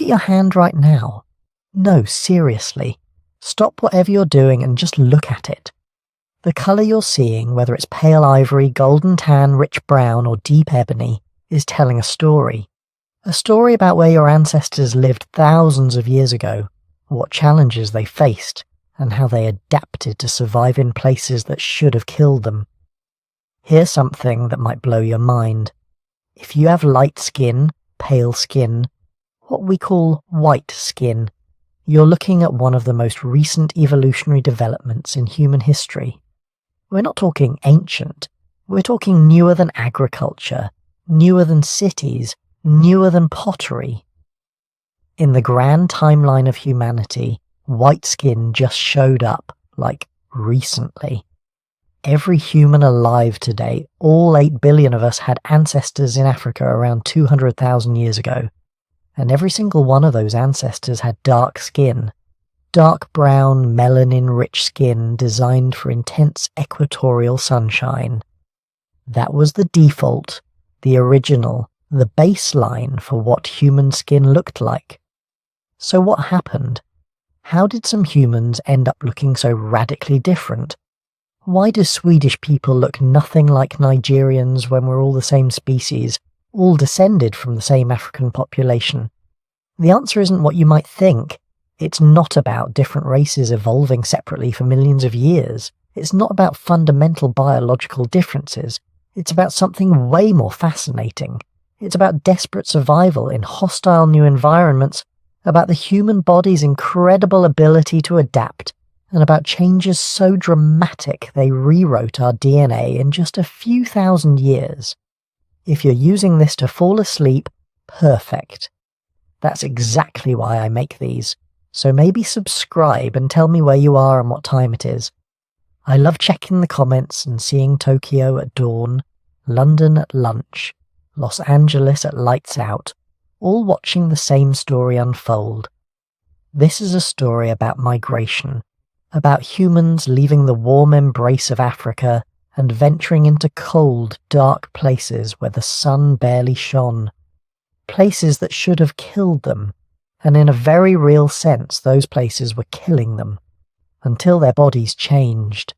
Look at your hand right now. No, seriously. Stop whatever you're doing and just look at it. The colour you're seeing, whether it's pale ivory, golden tan, rich brown, or deep ebony, is telling a story. A story about where your ancestors lived thousands of years ago, what challenges they faced, and how they adapted to survive in places that should have killed them. Here's something that might blow your mind. If you have light skin, pale skin, what we call white skin, you're looking at one of the most recent evolutionary developments in human history. We're not talking ancient, we're talking newer than agriculture, newer than cities, newer than pottery. In the grand timeline of humanity, white skin just showed up, like, recently. Every human alive today, all 8 billion of us, had ancestors in Africa around 200,000 years ago, and every single one of those ancestors had dark skin. Dark brown, melanin-rich skin designed for intense equatorial sunshine. That was the default, the original, the baseline for what human skin looked like. So what happened? How did some humans end up looking so radically different? Why do Swedish people look nothing like Nigerians when we're all the same species, all descended from the same African population? The answer isn't what you might think. It's not about different races evolving separately for millions of years. It's not about fundamental biological differences. It's about something way more fascinating. It's about desperate survival in hostile new environments, about the human body's incredible ability to adapt, and about changes so dramatic they rewrote our DNA in just a few thousand years. If you're using this to fall asleep, perfect. That's exactly why I make these. So maybe subscribe and tell me where you are and what time it is. I love checking the comments and seeing Tokyo at dawn, London at lunch, Los Angeles at lights out, all watching the same story unfold. This is a story about migration, about humans leaving the warm embrace of Africa and venturing into cold, dark places where the sun barely shone. Places that should have killed them. And in a very real sense, those places were killing them, until their bodies changed,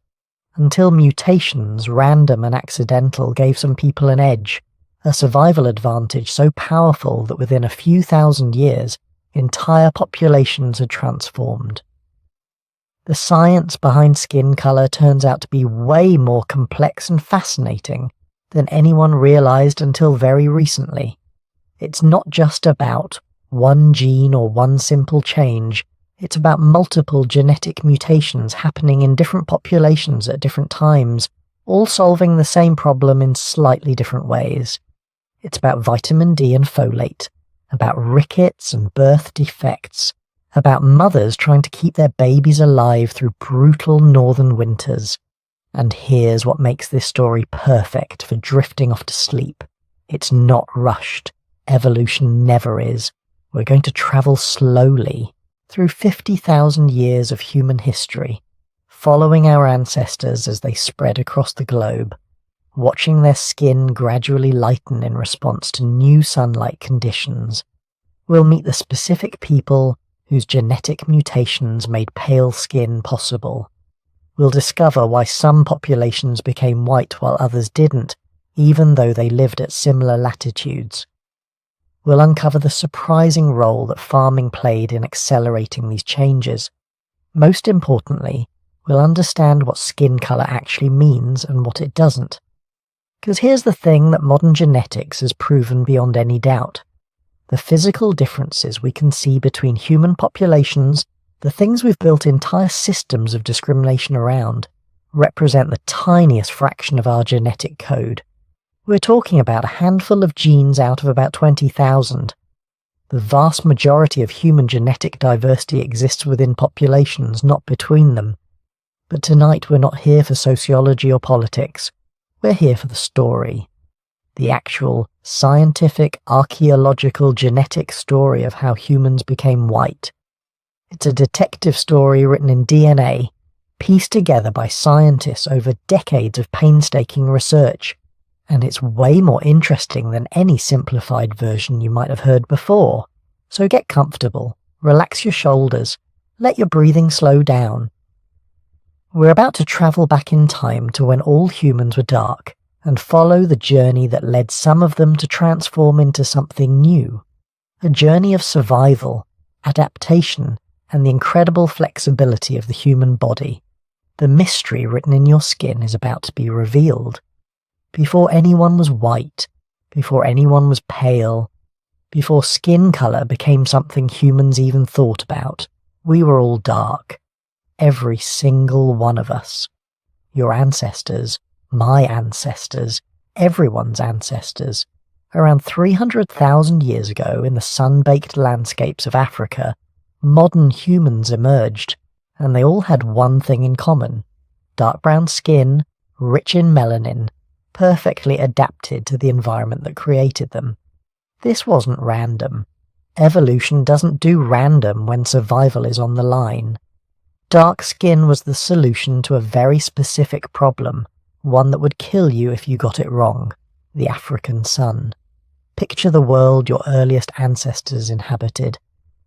until mutations, random and accidental, gave some people an edge, a survival advantage so powerful that within a few thousand years, entire populations had transformed. The science behind skin colour turns out to be way more complex and fascinating than anyone realised until very recently. It's not just about one gene or one simple change, it's about multiple genetic mutations happening in different populations at different times, all solving the same problem in slightly different ways. It's about vitamin D and folate, about rickets and birth defects, about mothers trying to keep their babies alive through brutal northern winters. And here's what makes this story perfect for drifting off to sleep. It's not rushed. Evolution never is. We're going to travel slowly through 50,000 years of human history, following our ancestors as they spread across the globe, watching their skin gradually lighten in response to new sunlight conditions. We'll meet the specific people whose genetic mutations made pale skin possible. We'll discover why some populations became white while others didn't, even though they lived at similar latitudes. We'll uncover the surprising role that farming played in accelerating these changes. Most importantly, we'll understand what skin colour actually means and what it doesn't. Because here's the thing that modern genetics has proven beyond any doubt. The physical differences we can see between human populations, the things we've built entire systems of discrimination around, represent the tiniest fraction of our genetic code. We're talking about a handful of genes out of about 20,000. The vast majority of human genetic diversity exists within populations, not between them. But tonight we're not here for sociology or politics. We're here for the story. The actual scientific, archaeological, genetic story of how humans became white. It's a detective story written in DNA, pieced together by scientists over decades of painstaking research. And it's way more interesting than any simplified version you might have heard before. So get comfortable, relax your shoulders, let your breathing slow down. We're about to travel back in time to when all humans were dark and follow the journey that led some of them to transform into something new. A journey of survival, adaptation, and the incredible flexibility of the human body. The mystery written in your skin is about to be revealed. Before anyone was white, before anyone was pale, before skin colour became something humans even thought about, we were all dark. Every single one of us. Your ancestors, my ancestors, everyone's ancestors. Around 300,000 years ago, in the sun-baked landscapes of Africa, modern humans emerged, and they all had one thing in common: dark brown skin, rich in melanin, perfectly adapted to the environment that created them. This wasn't random. Evolution doesn't do random when survival is on the line. Dark skin was the solution to a very specific problem, one that would kill you if you got it wrong: the African sun. Picture the world your earliest ancestors inhabited.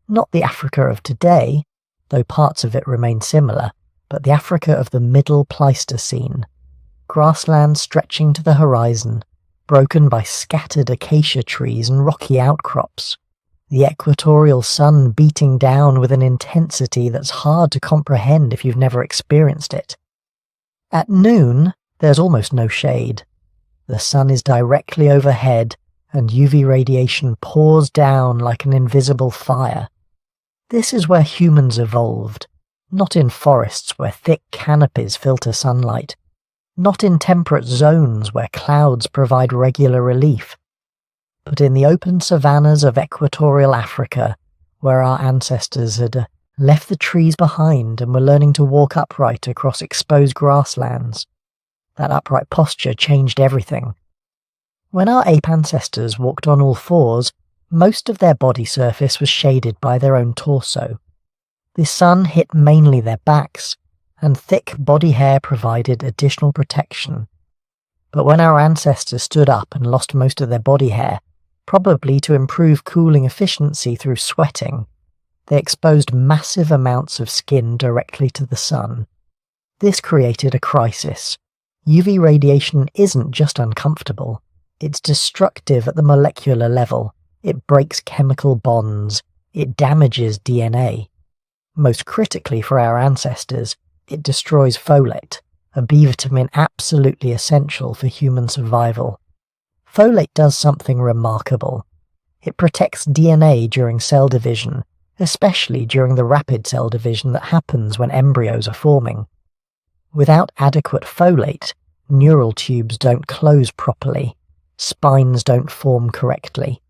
Not the Africa of today, though parts of it remain similar, but the Africa of the Middle Pleistocene. Grasslands stretching to the horizon, broken by scattered acacia trees and rocky outcrops. The equatorial sun beating down with an intensity that's hard to comprehend if you've never experienced it. At noon, there's almost no shade. The sun is directly overhead, and UV radiation pours down like an invisible fire. This is where humans evolved, not in forests where thick canopies filter sunlight, not in temperate zones where clouds provide regular relief, but in the open savannas of equatorial Africa, where our ancestors had left the trees behind and were learning to walk upright across exposed grasslands. That upright posture changed everything. When our ape ancestors walked on all fours, most of their body surface was shaded by their own torso. The sun hit mainly their backs, and thick body hair provided additional protection. But when our ancestors stood up and lost most of their body hair, probably to improve cooling efficiency through sweating, they exposed massive amounts of skin directly to the sun. This created a crisis. UV radiation isn't just uncomfortable, it's destructive at the molecular level. It breaks chemical bonds, it damages DNA. Most critically for our ancestors, it destroys folate, a B vitamin absolutely essential for human survival. Folate does something remarkable. It protects DNA during cell division, especially during the rapid cell division that happens when embryos are forming. Without adequate folate, neural tubes don't close properly, spines don't form correctly,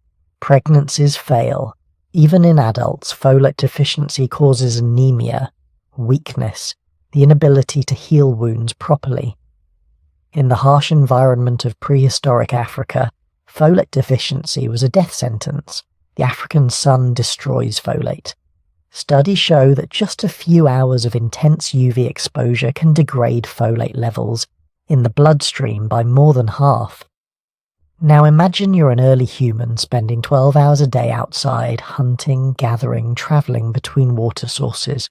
pregnancies fail. Even in adults, folate deficiency causes anemia, weakness, the inability to heal wounds properly. In the harsh environment of prehistoric Africa, folate deficiency was a death sentence. The African sun destroys folate. Studies show that just a few hours of intense UV exposure can degrade folate levels in the bloodstream by more than half. Now imagine you're an early human spending 12 hours a day outside, hunting, gathering, travelling between water sources.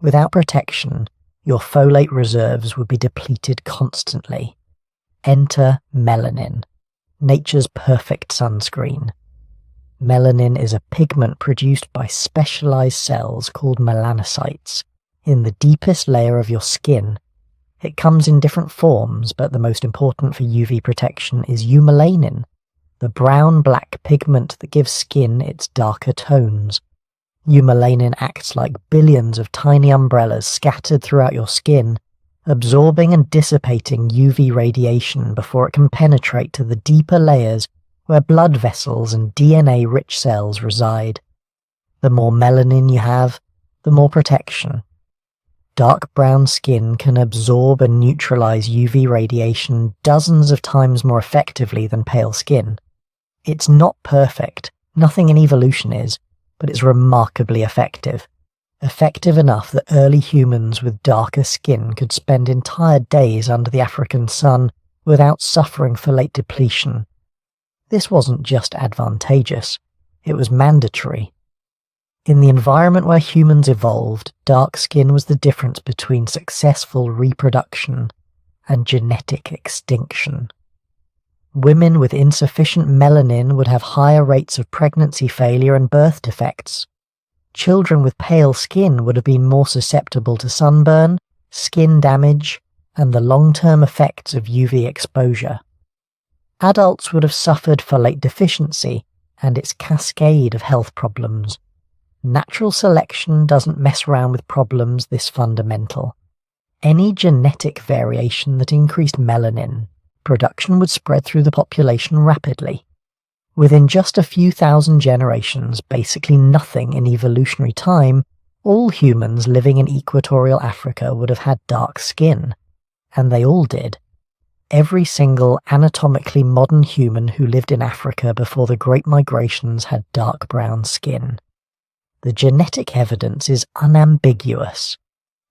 Without protection, your folate reserves would be depleted constantly. Enter melanin, nature's perfect sunscreen. Melanin is a pigment produced by specialised cells called melanocytes in the deepest layer of your skin. It comes in different forms, but the most important for UV protection is eumelanin, the brown-black pigment that gives skin its darker tones. Eumelanin acts like billions of tiny umbrellas scattered throughout your skin, absorbing and dissipating UV radiation before it can penetrate to the deeper layers where blood vessels and DNA-rich cells reside. The more melanin you have, the more protection. Dark brown skin can absorb and neutralize UV radiation dozens of times more effectively than pale skin. It's not perfect, nothing in evolution is, but it's remarkably effective. Effective enough that early humans with darker skin could spend entire days under the African sun without suffering folate depletion. This wasn't just advantageous, it was mandatory. In the environment where humans evolved, dark skin was the difference between successful reproduction and genetic extinction. Women with insufficient melanin would have higher rates of pregnancy failure and birth defects. Children with pale skin would have been more susceptible to sunburn, skin damage, and the long-term effects of UV exposure. Adults would have suffered folate deficiency and its cascade of health problems. Natural selection doesn't mess around with problems this fundamental. Any genetic variation that increased melanin production would spread through the population rapidly. Within just a few thousand generations, basically nothing in evolutionary time, all humans living in equatorial Africa would have had dark skin. And they all did. Every single anatomically modern human who lived in Africa before the Great Migrations had dark brown skin. The genetic evidence is unambiguous.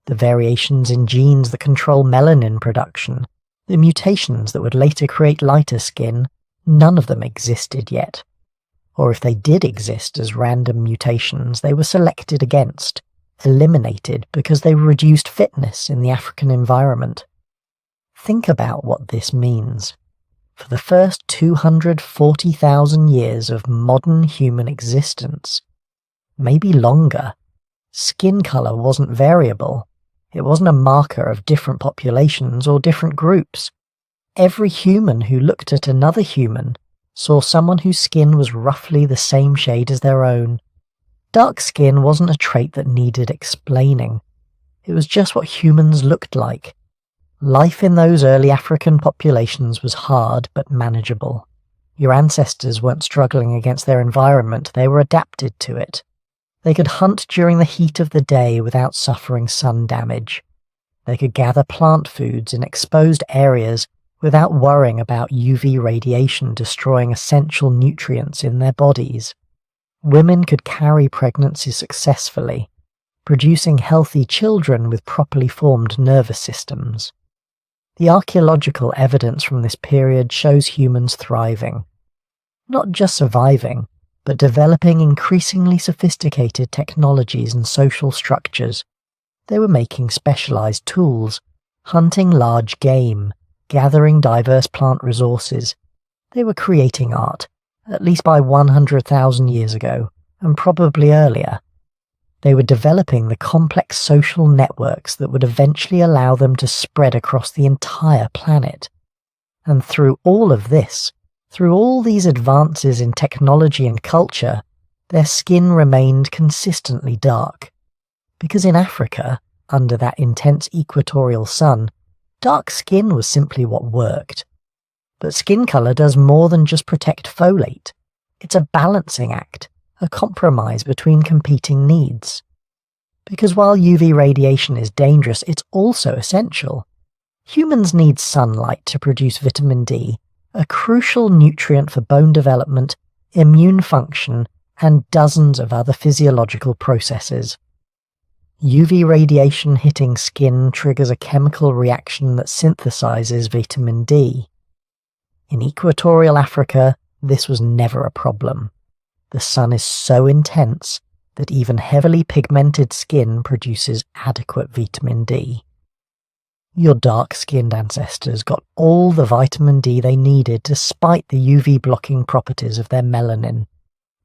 The variations in genes that control melanin production, the mutations that would later create lighter skin, none of them existed yet. Or if they did exist as random mutations, they were selected against, eliminated because they reduced fitness in the African environment. Think about what this means. For the first 240,000 years of modern human existence, maybe longer, skin color wasn't variable. It wasn't a marker of different populations or different groups. Every human who looked at another human saw someone whose skin was roughly the same shade as their own. Dark skin wasn't a trait that needed explaining. It was just what humans looked like. Life in those early African populations was hard but manageable. Your ancestors weren't struggling against their environment, they were adapted to it. They could hunt during the heat of the day without suffering sun damage. They could gather plant foods in exposed areas without worrying about UV radiation destroying essential nutrients in their bodies. Women could carry pregnancy successfully, producing healthy children with properly formed nervous systems. The archaeological evidence from this period shows humans thriving. Not just surviving, but developing increasingly sophisticated technologies and social structures. They were making specialized tools, hunting large game, gathering diverse plant resources. They were creating art, at least by 100,000 years ago, and probably earlier. They were developing the complex social networks that would eventually allow them to spread across the entire planet. And through all of this, through all these advances in technology and culture, their skin remained consistently dark. Because in Africa, under that intense equatorial sun, dark skin was simply what worked. But skin color does more than just protect folate. It's a balancing act, a compromise between competing needs. Because while UV radiation is dangerous, it's also essential. Humans need sunlight to produce vitamin D, a crucial nutrient for bone development, immune function, and dozens of other physiological processes. UV radiation hitting skin triggers a chemical reaction that synthesizes vitamin D. In equatorial Africa, this was never a problem. The sun is so intense that even heavily pigmented skin produces adequate vitamin D. Your dark-skinned ancestors got all the vitamin D they needed despite the UV-blocking properties of their melanin.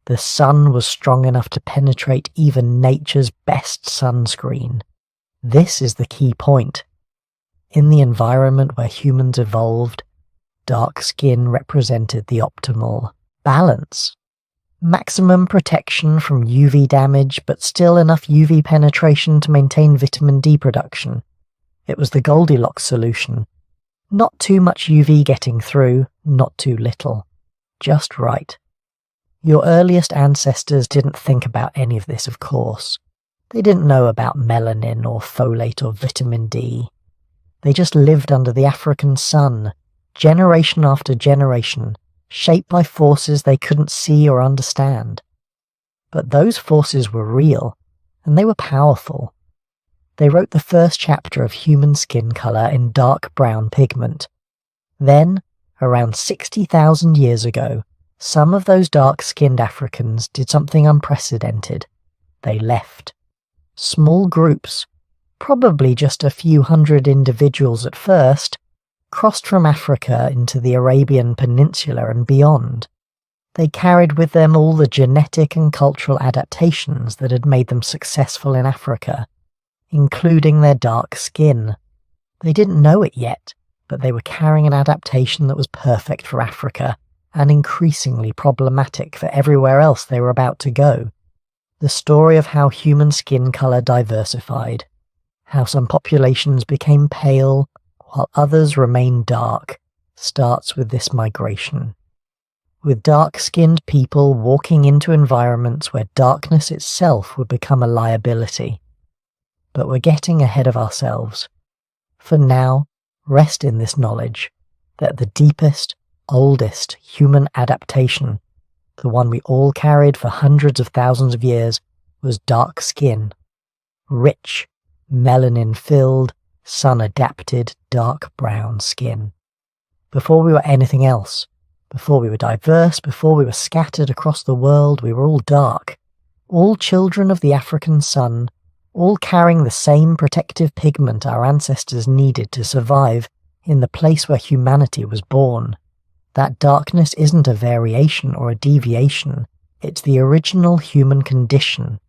The sun was strong enough to penetrate even nature's best sunscreen. This is the key point. In the environment where humans evolved, dark skin represented the optimal balance. Maximum protection from UV damage, but still enough UV penetration to maintain vitamin D production. It was the Goldilocks solution. Not too much UV getting through, not too little. Just right. Your earliest ancestors didn't think about any of this, of course. They didn't know about melanin or folate or vitamin D. They just lived under the African sun, generation after generation, shaped by forces they couldn't see or understand. But those forces were real, and they were powerful. They wrote the first chapter of human skin color in dark brown pigment. Then, around 60,000 years ago, some of those dark-skinned Africans did something unprecedented. they left. Small groups, probably just a few hundred individuals at first, crossed from Africa into the Arabian Peninsula and beyond. They carried with them all the genetic and cultural adaptations that had made them successful in Africa, including their dark skin. They didn't know it yet, but they were carrying an adaptation that was perfect for Africa and increasingly problematic for everywhere else they were about to go. The story of how human skin colour diversified, how some populations became pale while others remained dark, starts with this migration. With dark-skinned people walking into environments where darkness itself would become a liability. But we're getting ahead of ourselves. For now, rest in this knowledge that the deepest, oldest human adaptation, the one we all carried for hundreds of thousands of years, was dark skin. Rich, melanin-filled, sun-adapted, dark brown skin. Before we were anything else, before we were diverse, before we were scattered across the world, we were all dark. All children of the African sun, all carrying the same protective pigment our ancestors needed to survive in the place where humanity was born. That darkness isn't a variation or a deviation, it's the original human condition.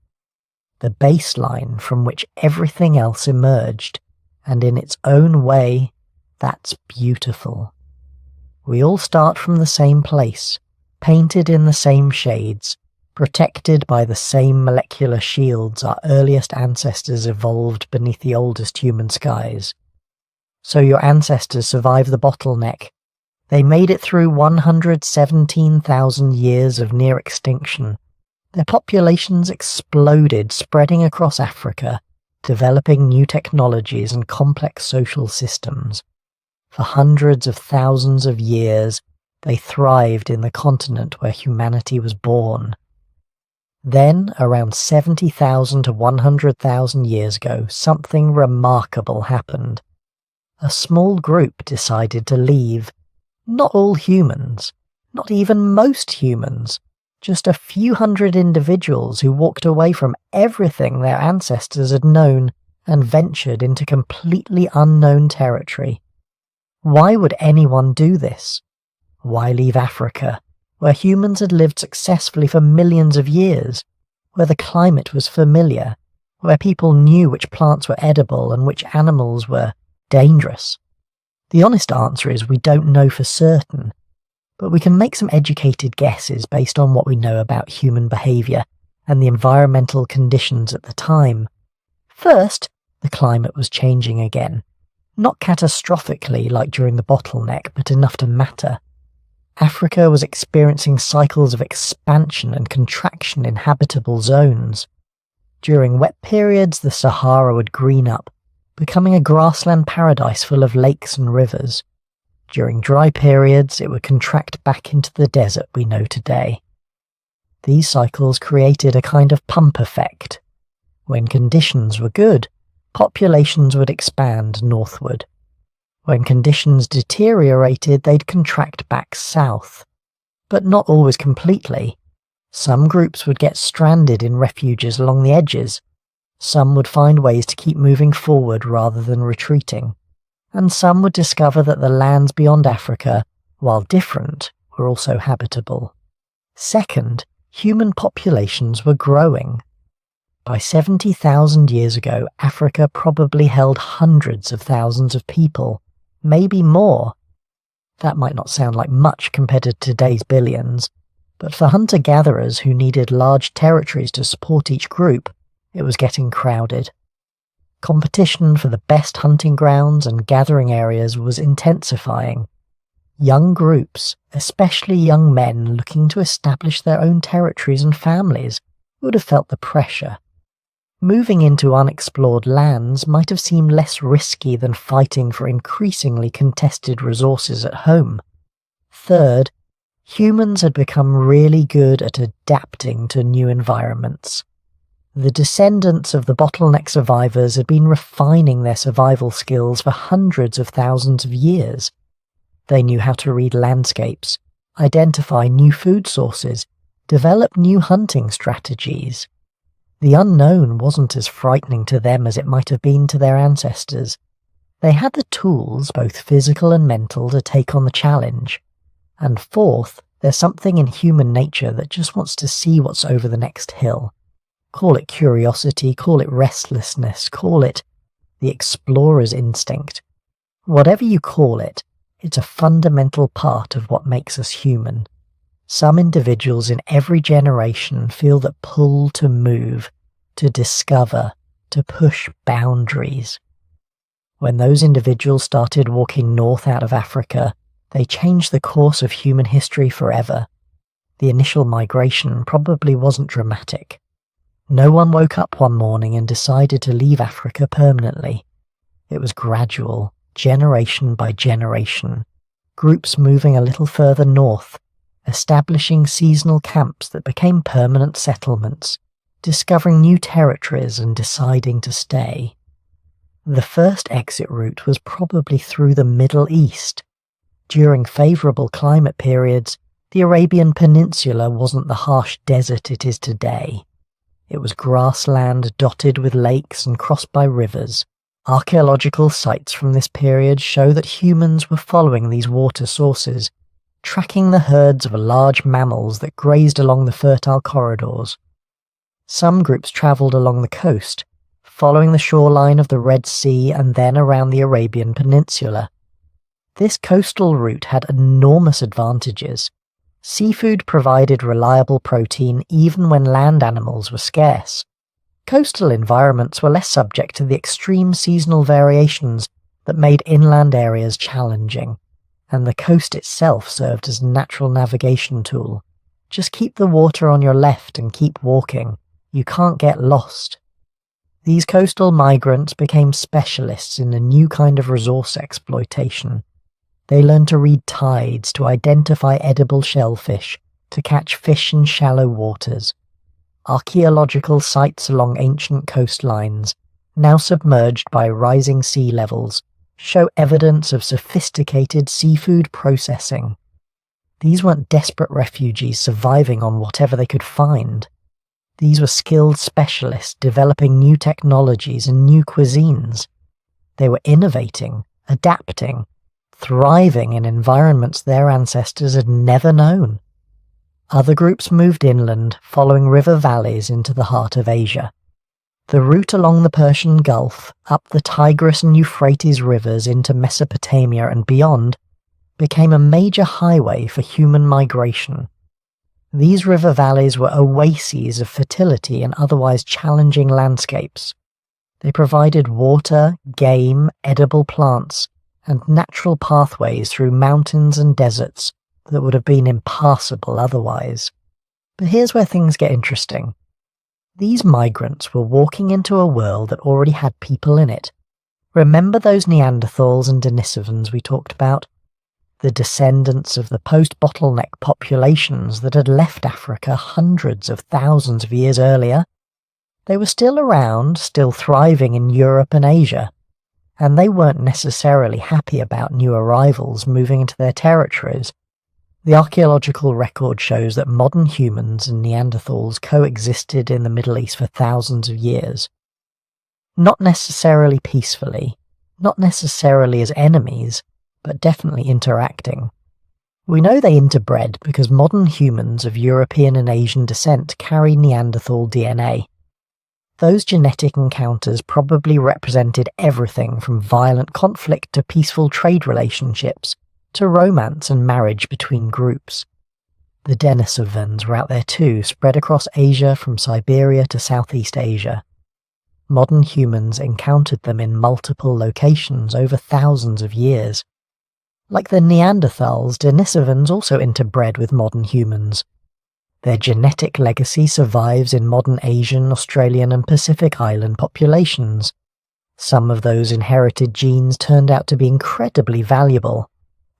The baseline from which everything else emerged, and in its own way, that's beautiful. We all start from the same place, painted in the same shades, protected by the same molecular shields our earliest ancestors evolved beneath the oldest human skies. So your ancestors survived the bottleneck. They made it through 117,000 years of near extinction. Their populations exploded, spreading across Africa, developing new technologies and complex social systems. For hundreds of thousands of years, they thrived in the continent where humanity was born. Then, around 70,000 to 100,000 years ago, something remarkable happened. A small group decided to leave. Not all humans, not even most humans, just a few hundred individuals who walked away from everything their ancestors had known and ventured into completely unknown territory. Why would anyone do this? Why leave Africa, where humans had lived successfully for millions of years, where the climate was familiar, where people knew which plants were edible and which animals were dangerous? The honest answer is we don't know for certain, but we can make some educated guesses based on what we know about human behaviour and the environmental conditions at the time. First, the climate was changing again. Not catastrophically like during the bottleneck, but enough to matter. Africa was experiencing cycles of expansion and contraction in habitable zones. During wet periods, the Sahara would green up, becoming a grassland paradise full of lakes and rivers. During dry periods, it would contract back into the desert we know today. These cycles created a kind of pump effect. When conditions were good, populations would expand northward. When conditions deteriorated, they'd contract back south. But not always completely. Some groups would get stranded in refuges along the edges. Some would find ways to keep moving forward rather than retreating. And some would discover that the lands beyond Africa, while different, were also habitable. Second, human populations were growing. By 70,000 years ago, Africa probably held hundreds of thousands of people, maybe more. That might not sound like much compared to today's billions, but for hunter-gatherers who needed large territories to support each group, it was getting crowded. Competition for the best hunting grounds and gathering areas was intensifying. Young groups, especially young men looking to establish their own territories and families, would have felt the pressure. Moving into unexplored lands might have seemed less risky than fighting for increasingly contested resources at home. Third, humans had become really good at adapting to new environments. The descendants of the bottleneck survivors had been refining their survival skills for hundreds of thousands of years. They knew how to read landscapes, identify new food sources, develop new hunting strategies. The unknown wasn't as frightening to them as it might have been to their ancestors. They had the tools, both physical and mental, to take on the challenge. And fourth, there's something in human nature that just wants to see what's over the next hill. Call it curiosity, call it restlessness, call it the explorer's instinct. Whatever you call it, it's a fundamental part of what makes us human. Some individuals in every generation feel that pull to move, to discover, to push boundaries. When those individuals started walking north out of Africa, they changed the course of human history forever. The initial migration probably wasn't dramatic. No one woke up one morning and decided to leave Africa permanently. It was gradual, generation by generation, groups moving a little further north, establishing seasonal camps that became permanent settlements, discovering new territories and deciding to stay. The first exit route was probably through the Middle East. During favourable climate periods, the Arabian Peninsula wasn't the harsh desert it is today. It was grassland dotted with lakes and crossed by rivers. Archaeological sites from this period show that humans were following these water sources, tracking the herds of large mammals that grazed along the fertile corridors. Some groups travelled along the coast, following the shoreline of the Red Sea and then around the Arabian Peninsula. This coastal route had enormous advantages. Seafood provided reliable protein even when land animals were scarce. Coastal environments were less subject to the extreme seasonal variations that made inland areas challenging, and the coast itself served as a natural navigation tool. Just keep the water on your left and keep walking. You can't get lost. These coastal migrants became specialists in a new kind of resource exploitation. They learned to read tides, to identify edible shellfish, to catch fish in shallow waters. Archaeological sites along ancient coastlines, now submerged by rising sea levels, show evidence of sophisticated seafood processing. These weren't desperate refugees surviving on whatever they could find. These were skilled specialists developing new technologies and new cuisines. They were innovating, adapting, thriving in environments their ancestors had never known. Other groups moved inland, following river valleys into the heart of Asia. The route along the Persian Gulf, up the Tigris and Euphrates rivers into Mesopotamia and beyond, became a major highway for human migration. These river valleys were oases of fertility in otherwise challenging landscapes. They provided water, game, edible plants, and natural pathways through mountains and deserts that would have been impassable otherwise. But here's where things get interesting. These migrants were walking into a world that already had people in it. Remember those Neanderthals and Denisovans we talked about? The descendants of the post-bottleneck populations that had left Africa hundreds of thousands of years earlier. They were still around, still thriving in Europe and Asia, and they weren't necessarily happy about new arrivals moving into their territories. The archaeological record shows that modern humans and Neanderthals coexisted in the Middle East for thousands of years. Not necessarily peacefully, not necessarily as enemies, but definitely interacting. We know they interbred because modern humans of European and Asian descent carry Neanderthal DNA. Those genetic encounters probably represented everything from violent conflict to peaceful trade relationships, to romance and marriage between groups. The Denisovans were out there too, spread across Asia from Siberia to Southeast Asia. Modern humans encountered them in multiple locations over thousands of years. Like the Neanderthals, Denisovans also interbred with modern humans. Their genetic legacy survives in modern Asian, Australian and Pacific Island populations. Some of those inherited genes turned out to be incredibly valuable,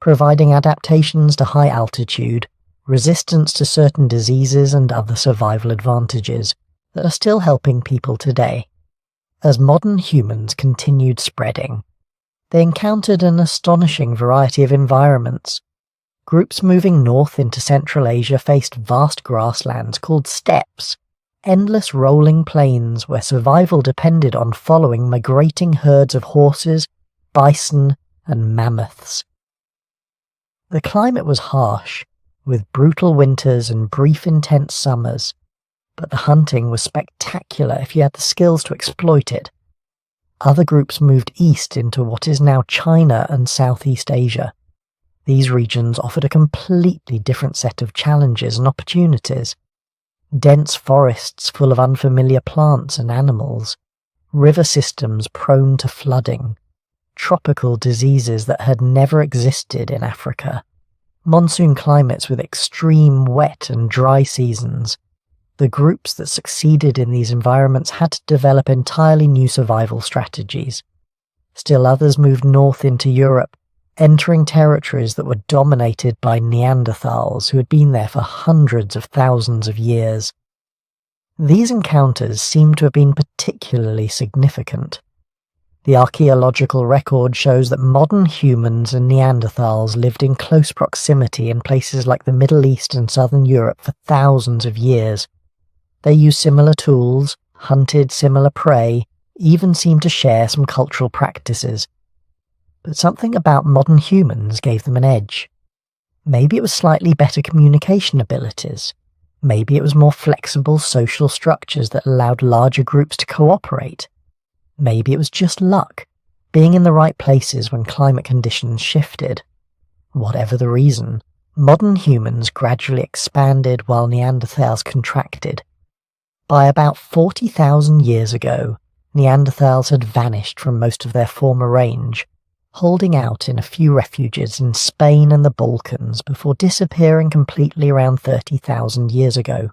providing adaptations to high altitude, resistance to certain diseases and other survival advantages that are still helping people today. As modern humans continued spreading, they encountered an astonishing variety of environments. Groups moving north into Central Asia faced vast grasslands called steppes, endless rolling plains where survival depended on following migrating herds of horses, bison, and mammoths. The climate was harsh, with brutal winters and brief intense summers, but the hunting was spectacular if you had the skills to exploit it. Other groups moved east into what is now China and Southeast Asia. These regions offered a completely different set of challenges and opportunities. Dense forests full of unfamiliar plants and animals, river systems prone to flooding, tropical diseases that had never existed in Africa, monsoon climates with extreme wet and dry seasons. The groups that succeeded in these environments had to develop entirely new survival strategies. Still others moved north into Europe, entering territories that were dominated by Neanderthals who had been there for hundreds of thousands of years. These encounters seem to have been particularly significant. The archaeological record shows that modern humans and Neanderthals lived in close proximity in places like the Middle East and Southern Europe for thousands of years. They used similar tools, hunted similar prey, even seemed to share some cultural practices. But something about modern humans gave them an edge. Maybe it was slightly better communication abilities. Maybe it was more flexible social structures that allowed larger groups to cooperate. Maybe it was just luck, being in the right places when climate conditions shifted. Whatever the reason, modern humans gradually expanded while Neanderthals contracted. By about 40,000 years ago, Neanderthals had vanished from most of their former range, holding out in a few refuges in Spain and the Balkans before disappearing completely around 30,000 years ago.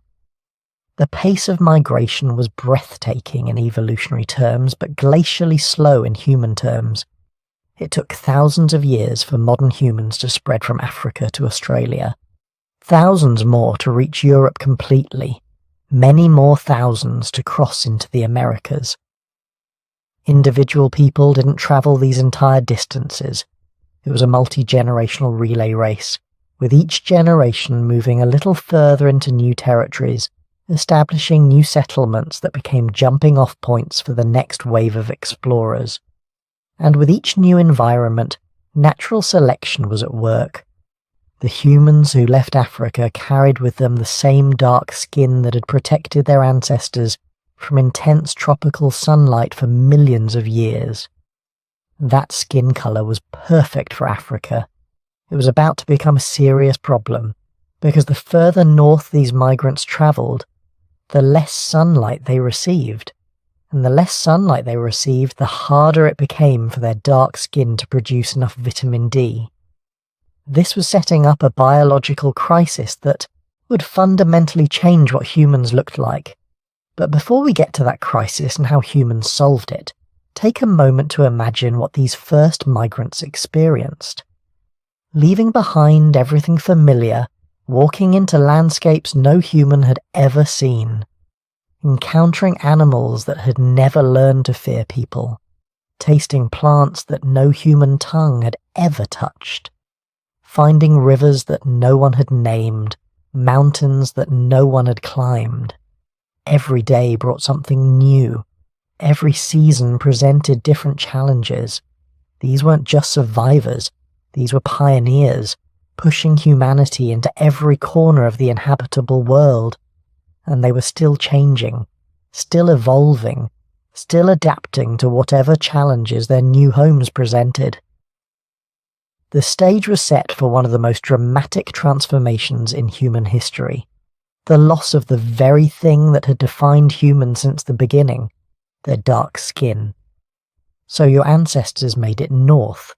The pace of migration was breathtaking in evolutionary terms, but glacially slow in human terms. It took thousands of years for modern humans to spread from Africa to Australia, thousands more to reach Europe completely, many more thousands to cross into the Americas. Individual people didn't travel these entire distances. It was a multi-generational relay race, with each generation moving a little further into new territories, establishing new settlements that became jumping-off points for the next wave of explorers. And with each new environment, natural selection was at work. The humans who left Africa carried with them the same dark skin that had protected their ancestors from intense tropical sunlight for millions of years. That skin colour was perfect for Africa. It was about to become a serious problem, because the further north these migrants travelled, the less sunlight they received, and the less sunlight they received, the harder it became for their dark skin to produce enough vitamin D. This was setting up a biological crisis that would fundamentally change what humans looked like. But before we get to that crisis and how humans solved it, take a moment to imagine what these first migrants experienced. Leaving behind everything familiar, walking into landscapes no human had ever seen, encountering animals that had never learned to fear people, tasting plants that no human tongue had ever touched, finding rivers that no one had named, mountains that no one had climbed. Every day brought something new. Every season presented different challenges. These weren't just survivors, these were pioneers, pushing humanity into every corner of the inhabitable world. And they were still changing, still evolving, still adapting to whatever challenges their new homes presented. The stage was set for one of the most dramatic transformations in human history. The loss of the very thing that had defined humans since the beginning, their dark skin. So your ancestors made it north,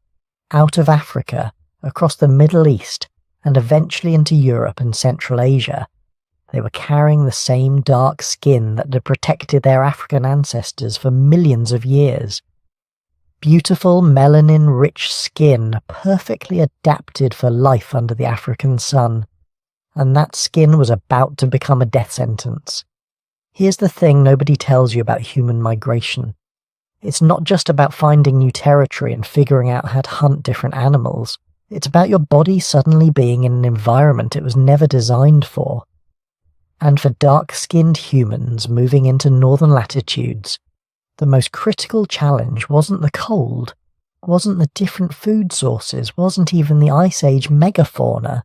out of Africa, across the Middle East, and eventually into Europe and Central Asia. They were carrying the same dark skin that had protected their African ancestors for millions of years. Beautiful melanin-rich skin perfectly adapted for life under the African sun. And that skin was about to become a death sentence. Here's the thing nobody tells you about human migration. It's not just about finding new territory and figuring out how to hunt different animals. It's about your body suddenly being in an environment it was never designed for. And for dark-skinned humans moving into northern latitudes, the most critical challenge wasn't the cold, wasn't the different food sources, wasn't even the Ice Age megafauna.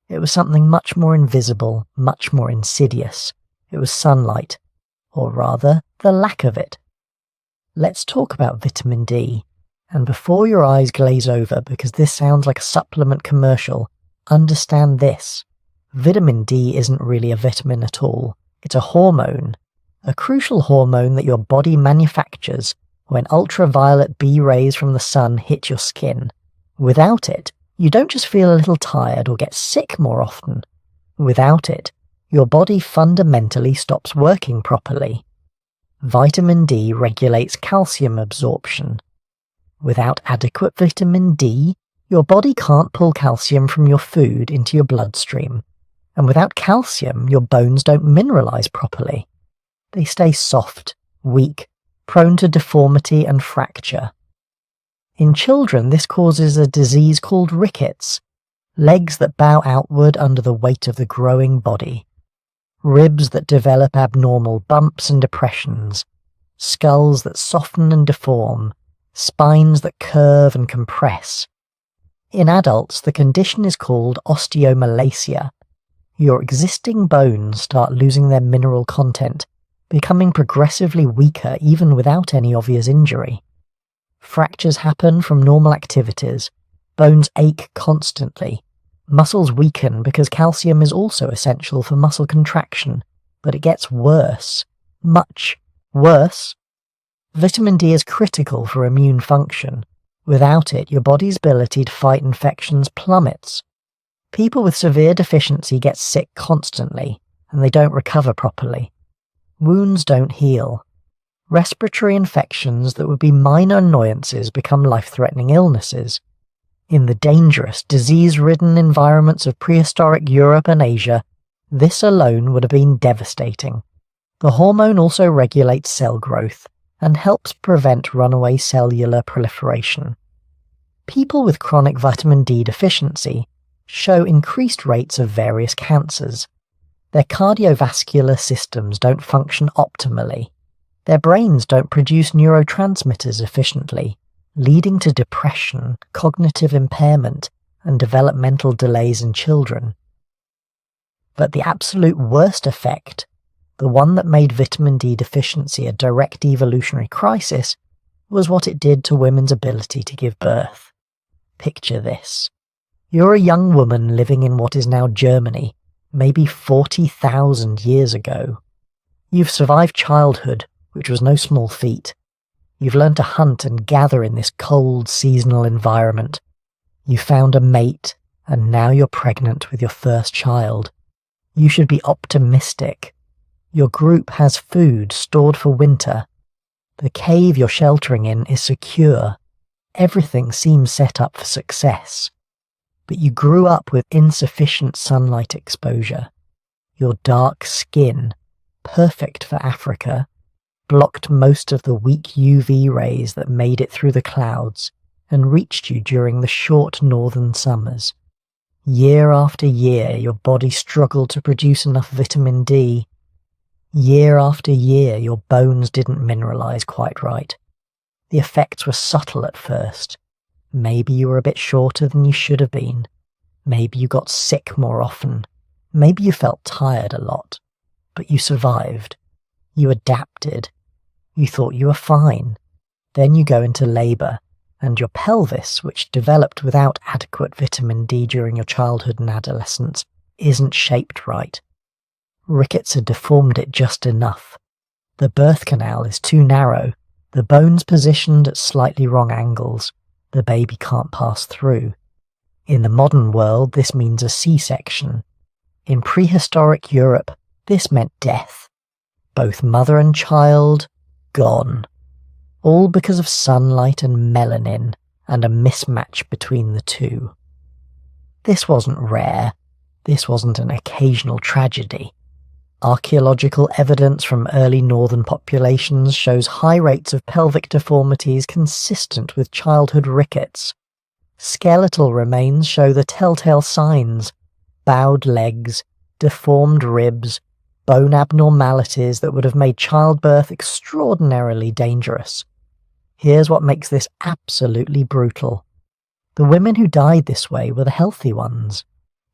It was something much more invisible, much more insidious. It was sunlight, or rather, the lack of it. Let's talk about vitamin D. And before your eyes glaze over because this sounds like a supplement commercial, understand this. Vitamin D isn't really a vitamin at all. It's a hormone. A crucial hormone that your body manufactures when ultraviolet B rays from the sun hit your skin. Without it, you don't just feel a little tired or get sick more often. Without it, your body fundamentally stops working properly. Vitamin D regulates calcium absorption. Without adequate vitamin D, your body can't pull calcium from your food into your bloodstream. And without calcium, your bones don't mineralize properly. They stay soft, weak, prone to deformity and fracture. In children, this causes a disease called rickets, legs that bow outward under the weight of the growing body, ribs that develop abnormal bumps and depressions, skulls that soften and deform, spines that curve and compress. In adults, the condition is called osteomalacia. Your existing bones start losing their mineral content, becoming progressively weaker even without any obvious injury. Fractures happen from normal activities, bones ache constantly, muscles weaken because calcium is also essential for muscle contraction, but it gets worse, much worse. Vitamin D is critical for immune function. Without it, your body's ability to fight infections plummets. People with severe deficiency get sick constantly, and they don't recover properly. Wounds don't heal. Respiratory infections that would be minor annoyances become life-threatening illnesses. In the dangerous, disease-ridden environments of prehistoric Europe and Asia, this alone would have been devastating. The hormone also regulates cell growth and helps prevent runaway cellular proliferation. People with chronic vitamin D deficiency show increased rates of various cancers. Their cardiovascular systems don't function optimally. Their brains don't produce neurotransmitters efficiently, leading to depression, cognitive impairment, and developmental delays in children. But the absolute worst effect, the one that made vitamin D deficiency a direct evolutionary crisis, was what it did to women's ability to give birth. Picture this. You're a young woman living in what is now Germany, maybe 40,000 years ago. You've survived childhood, which was no small feat. You've learned to hunt and gather in this cold, seasonal environment. You found a mate, and now you're pregnant with your first child. You should be optimistic. Your group has food stored for winter. The cave you're sheltering in is secure. Everything seems set up for success. But you grew up with insufficient sunlight exposure. Your dark skin, perfect for Africa, blocked most of the weak UV rays that made it through the clouds and reached you during the short northern summers. Year after year, your body struggled to produce enough vitamin D. Year after year, your bones didn't mineralize quite right. The effects were subtle at first. Maybe you were a bit shorter than you should have been. Maybe you got sick more often. Maybe you felt tired a lot. But you survived. You adapted. You thought you were fine. Then you go into labour, and your pelvis, which developed without adequate vitamin D during your childhood and adolescence, isn't shaped right. Rickets had deformed it just enough. The birth canal is too narrow, the bones positioned at slightly wrong angles. The baby can't pass through. In the modern world, this means a C-section. In prehistoric Europe, this meant death. Both mother and child, gone. All because of sunlight and melanin, and a mismatch between the two. This wasn't rare. This wasn't an occasional tragedy. Archaeological evidence from early northern populations shows high rates of pelvic deformities consistent with childhood rickets. Skeletal remains show the telltale signs: bowed legs, deformed ribs, bone abnormalities that would have made childbirth extraordinarily dangerous. Here's what makes this absolutely brutal. The women who died this way were the healthy ones.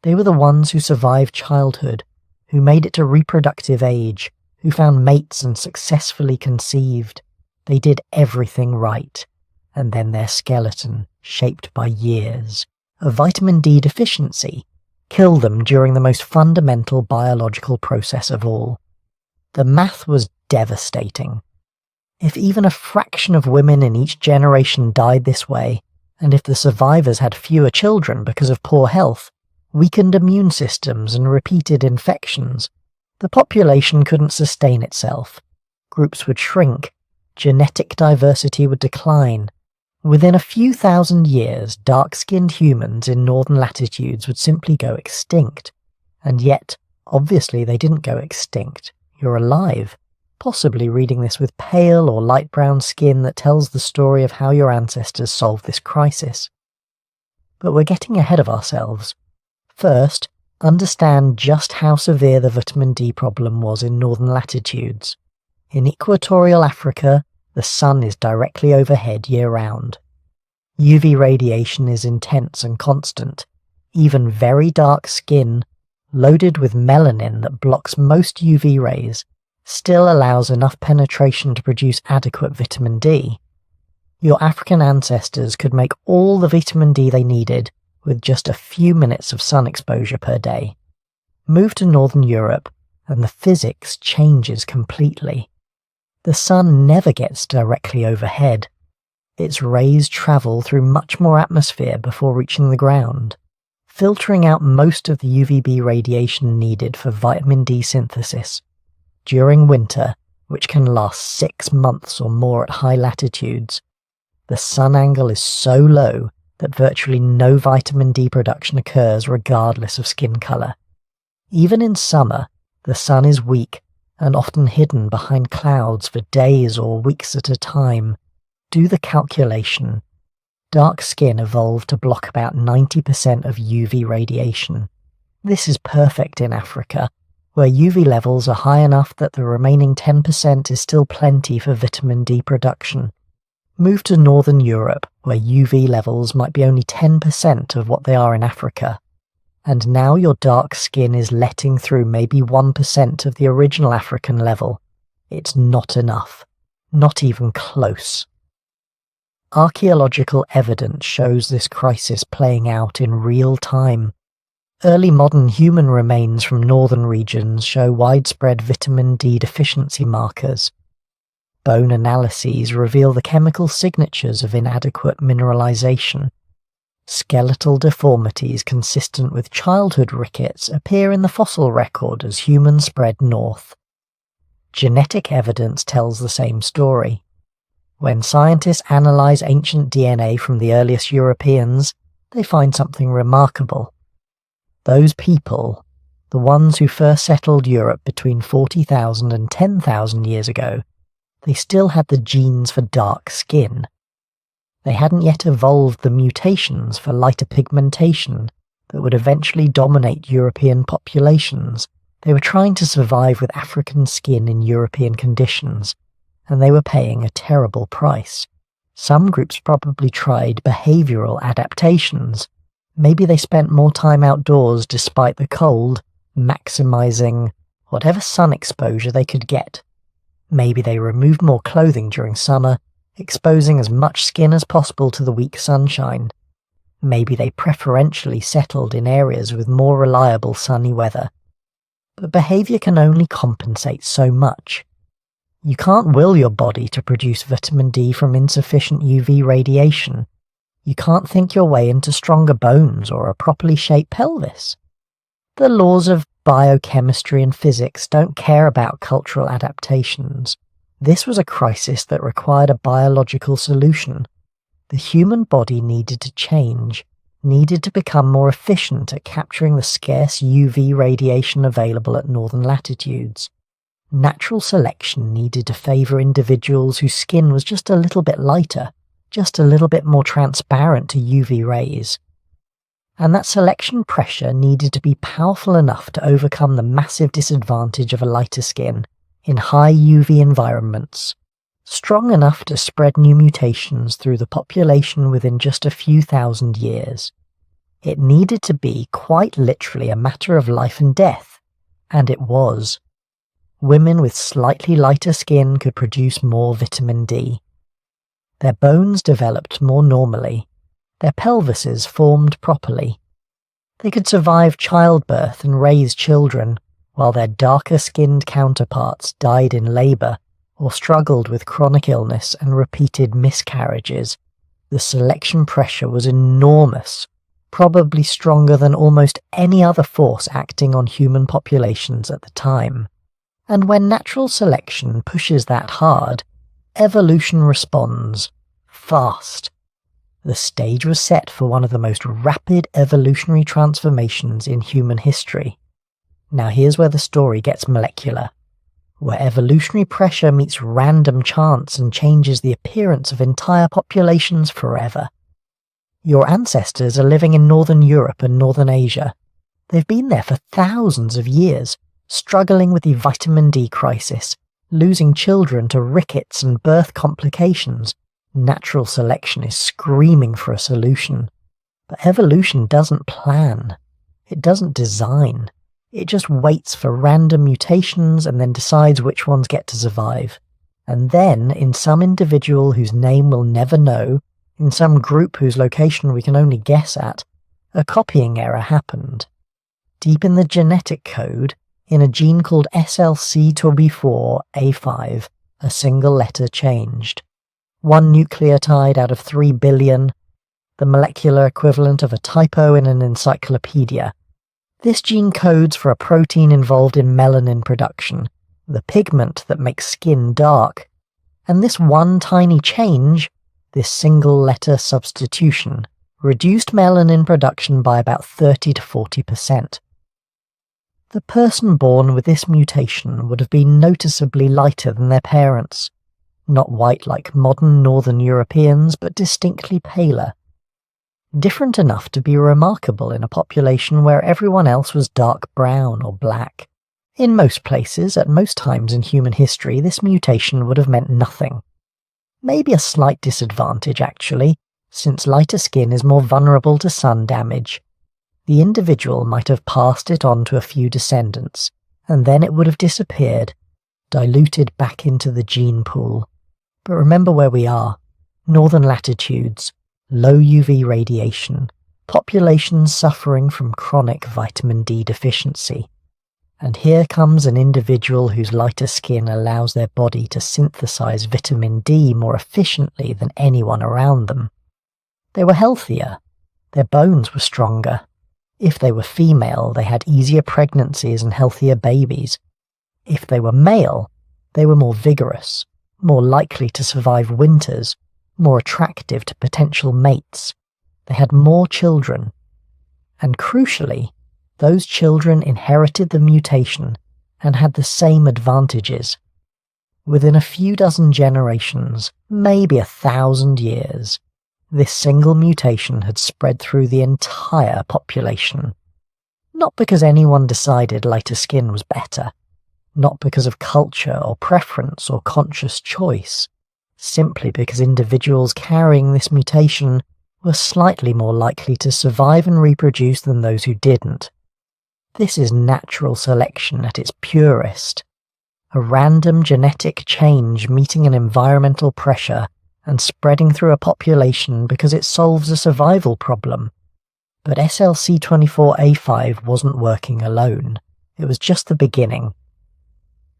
They were the ones who survived childhood, who made it to reproductive age, who found mates and successfully conceived. They did everything right. And then their skeleton, shaped by years of vitamin D deficiency, killed them during the most fundamental biological process of all. The math was devastating. If even a fraction of women in each generation died this way, and if the survivors had fewer children because of poor health, weakened immune systems and repeated infections, the population couldn't sustain itself. Groups would shrink, genetic diversity would decline. Within a few thousand years, dark-skinned humans in northern latitudes would simply go extinct. And yet, obviously they didn't go extinct. You're alive, possibly reading this with pale or light brown skin that tells the story of how your ancestors solved this crisis. But we're getting ahead of ourselves. First, understand just how severe the vitamin D problem was in northern latitudes. In equatorial Africa, the sun is directly overhead year-round. UV radiation is intense and constant. Even very dark skin, loaded with melanin that blocks most UV rays, still allows enough penetration to produce adequate vitamin D. Your African ancestors could make all the vitamin D they needed with just a few minutes of sun exposure per day. Move to Northern Europe, and the physics changes completely. The sun never gets directly overhead. Its rays travel through much more atmosphere before reaching the ground, filtering out most of the UVB radiation needed for vitamin D synthesis. During winter, which can last 6 months or more at high latitudes, the sun angle is so low that virtually no vitamin D production occurs regardless of skin color. Even in summer, the sun is weak and often hidden behind clouds for days or weeks at a time. Do the calculation. Dark skin evolved to block about 90% of UV radiation. This is perfect in Africa, where UV levels are high enough that the remaining 10% is still plenty for vitamin D production. Move to Northern Europe, where UV levels might be only 10% of what they are in Africa. And now your dark skin is letting through maybe 1% of the original African level. It's not enough. Not even close. Archaeological evidence shows this crisis playing out in real time. Early modern human remains from northern regions show widespread vitamin D deficiency markers. Bone analyses reveal the chemical signatures of inadequate mineralization. Skeletal deformities consistent with childhood rickets appear in the fossil record as humans spread north. Genetic evidence tells the same story. When scientists analyze ancient DNA from the earliest Europeans, they find something remarkable. Those people, the ones who first settled Europe between 40,000 and 10,000 years ago, they still had the genes for dark skin. They hadn't yet evolved the mutations for lighter pigmentation that would eventually dominate European populations. They were trying to survive with African skin in European conditions, and they were paying a terrible price. Some groups probably tried behavioral adaptations. Maybe they spent more time outdoors despite the cold, maximizing whatever sun exposure they could get. Maybe they removed more clothing during summer, exposing as much skin as possible to the weak sunshine. Maybe they preferentially settled in areas with more reliable sunny weather. But behavior can only compensate so much. You can't will your body to produce vitamin D from insufficient UV radiation. You can't think your way into stronger bones or a properly shaped pelvis. The laws of biochemistry and physics don't care about cultural adaptations. This was a crisis that required a biological solution. The human body needed to change, needed to become more efficient at capturing the scarce UV radiation available at northern latitudes. Natural selection needed to favour individuals whose skin was just a little bit lighter, just a little bit more transparent to UV rays. and that selection pressure needed to be powerful enough to overcome the massive disadvantage of a lighter skin in high UV environments, strong enough to spread new mutations through the population within just a few thousand years. It needed to be quite literally a matter of life and death, and it was. Women with slightly lighter skin could produce more vitamin D. Their bones developed more normally. Their pelvises formed properly. They could survive childbirth and raise children, while their darker-skinned counterparts died in labour or struggled with chronic illness and repeated miscarriages. The selection pressure was enormous, probably stronger than almost any other force acting on human populations at the time. And when natural selection pushes that hard, evolution responds fast. The stage was set for one of the most rapid evolutionary transformations in human history. Now here's where the story gets molecular, where evolutionary pressure meets random chance and changes the appearance of entire populations forever. Your ancestors are living in Northern Europe and Northern Asia. They've been there for thousands of years, struggling with the vitamin D crisis, losing children to rickets and birth complications. Natural selection is screaming for a solution. But evolution doesn't plan. It doesn't design. It just waits for random mutations and then decides which ones get to survive. And then, in some individual whose name we'll never know, in some group whose location we can only guess at, a copying error happened. Deep in the genetic code, in a gene called SLC24A5, a single letter changed. One nucleotide out of 3 billion, the molecular equivalent of a typo in an encyclopedia. This gene codes for a protein involved in melanin production, the pigment that makes skin dark. And this one tiny change, this single letter substitution, reduced melanin production by about 30 to 40%. The person born with this mutation would have been noticeably lighter than their parents. Not white like modern Northern Europeans, but distinctly paler. Different enough to be remarkable in a population where everyone else was dark brown or black. In most places, at most times in human history, this mutation would have meant nothing. Maybe a slight disadvantage, actually, since lighter skin is more vulnerable to sun damage. The individual might have passed it on to a few descendants, and then it would have disappeared, diluted back into the gene pool. But remember where we are. Northern latitudes, low UV radiation, populations suffering from chronic vitamin D deficiency. And here comes an individual whose lighter skin allows their body to synthesize vitamin D more efficiently than anyone around them. They were healthier. Their bones were stronger. If they were female, they had easier pregnancies and healthier babies. If they were male, they were more vigorous, more likely to survive winters, more attractive to potential mates. They had more children. And crucially, those children inherited the mutation and had the same advantages. Within a few dozen generations, maybe 1,000 years, this single mutation had spread through the entire population. Not because anyone decided lighter skin was better, not because of culture or preference or conscious choice, simply because individuals carrying this mutation were slightly more likely to survive and reproduce than those who didn't. This is natural selection at its purest, a random genetic change meeting an environmental pressure and spreading through a population because it solves a survival problem. But SLC24A5 wasn't working alone. It was just the beginning.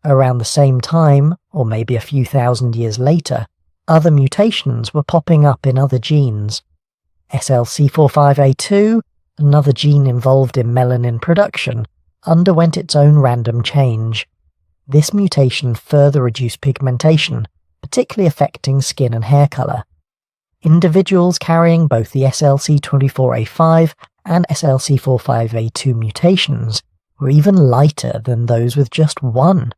Around the same time, or maybe a few thousand years later, other mutations were popping up in other genes. SLC45A2, another gene involved in melanin production, underwent its own random change. This mutation further reduced pigmentation, particularly affecting skin and hair colour. Individuals carrying both the SLC24A5 and SLC45A2 mutations were even lighter than those with just one.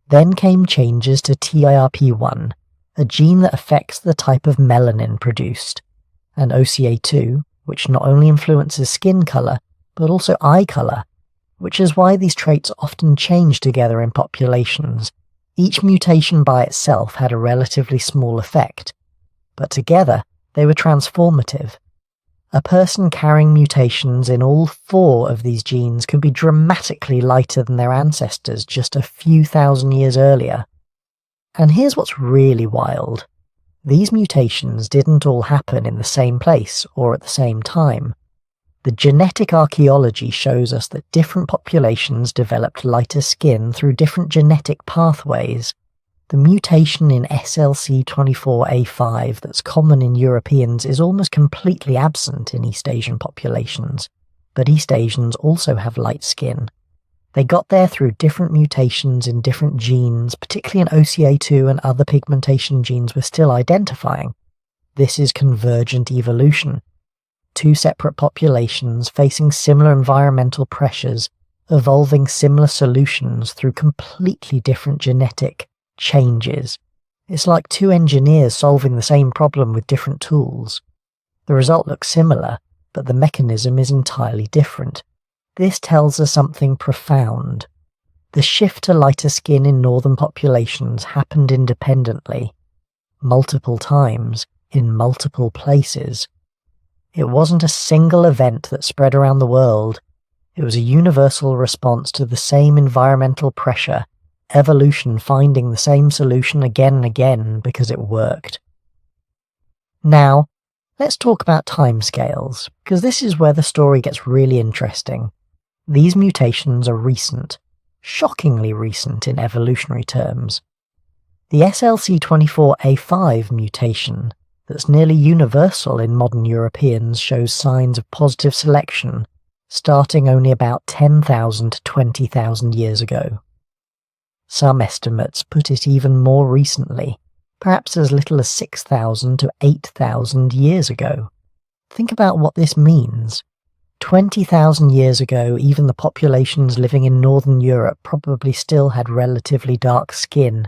Then came changes to TIRP1, a gene that affects the type of melanin produced, and OCA2, which not only influences skin colour, but also eye colour, which is why these traits often change together in populations. Each mutation by itself had a relatively small effect, but together they were transformative. A person carrying mutations in all 4 of these genes could be dramatically lighter than their ancestors just a few thousand years earlier. And here's what's really wild. These mutations didn't all happen in the same place or at the same time. The genetic archaeology shows us that different populations developed lighter skin through different genetic pathways. The mutation in SLC24A5 that's common in Europeans is almost completely absent in East Asian populations, but East Asians also have light skin. They got there through different mutations in different genes, particularly in OCA2 and other pigmentation genes we're still identifying. This is convergent evolution. 2 separate populations facing similar environmental pressures, evolving similar solutions through completely different genetic changes. It's like 2 engineers solving the same problem with different tools. The result looks similar, but the mechanism is entirely different. This tells us something profound. The shift to lighter skin in northern populations happened independently, multiple times, in multiple places. It wasn't a single event that spread around the world. It was a universal response to the same environmental pressure, evolution finding the same solution again and again because it worked. Now, let's talk about timescales, because this is where the story gets really interesting. These mutations are recent, shockingly recent in evolutionary terms. The SLC24A5 mutation, that's nearly universal in modern Europeans, shows signs of positive selection, starting only about 10,000 to 20,000 years ago. Some estimates put it even more recently, perhaps as little as 6,000 to 8,000 years ago. Think about what this means. 20,000 years ago, even the populations living in northern Europe probably still had relatively dark skin.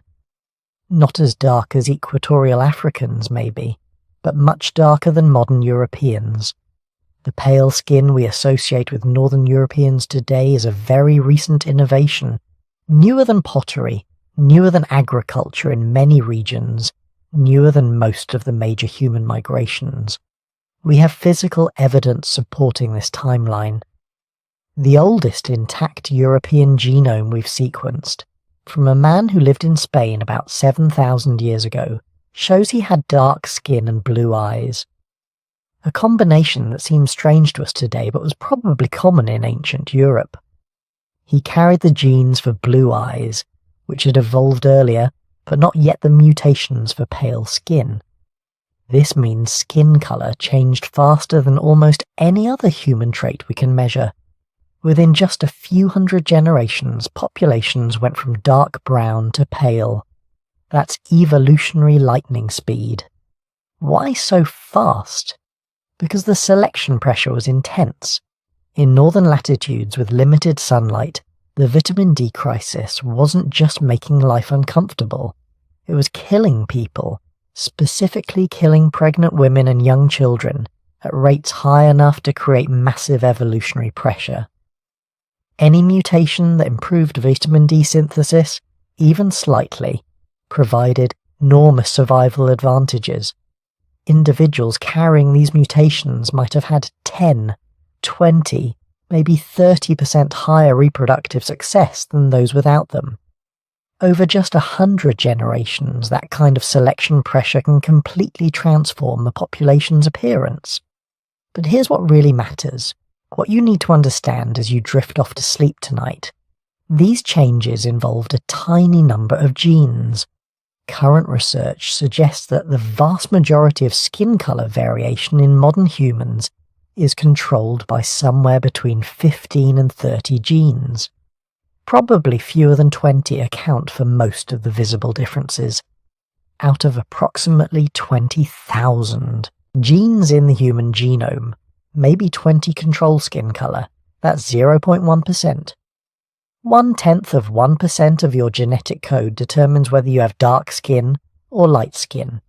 Not as dark as equatorial Africans, maybe, but much darker than modern Europeans. The pale skin we associate with northern Europeans today is a very recent innovation, newer than pottery, newer than agriculture in many regions, newer than most of the major human migrations. We have physical evidence supporting this timeline. The oldest intact European genome we've sequenced, from a man who lived in Spain about 7,000 years ago, shows he had dark skin and blue eyes. A combination that seems strange to us today but was probably common in ancient Europe. He carried the genes for blue eyes, which had evolved earlier, but not yet the mutations for pale skin. This means skin colour changed faster than almost any other human trait we can measure. Within just a few hundred generations, populations went from dark brown to pale. That's evolutionary lightning speed. Why so fast? Because the selection pressure was intense. In northern latitudes with limited sunlight, the vitamin D crisis wasn't just making life uncomfortable. It was killing people, specifically killing pregnant women and young children at rates high enough to create massive evolutionary pressure. Any mutation that improved vitamin D synthesis, even slightly, provided enormous survival advantages. Individuals carrying these mutations might have had 10, 20, maybe 30% higher reproductive success than those without them. Over just 100 generations, that kind of selection pressure can completely transform a population's appearance. But here's what really matters, what you need to understand as you drift off to sleep tonight. These changes involved a tiny number of genes. Current research suggests that the vast majority of skin colour variation in modern humans is controlled by somewhere between 15 and 30 genes. Probably fewer than 20 account for most of the visible differences. Out of approximately 20,000 genes in the human genome, maybe 20 control skin colour, that's 0.1%. 0.1% of your genetic code determines whether you have dark skin or light skin.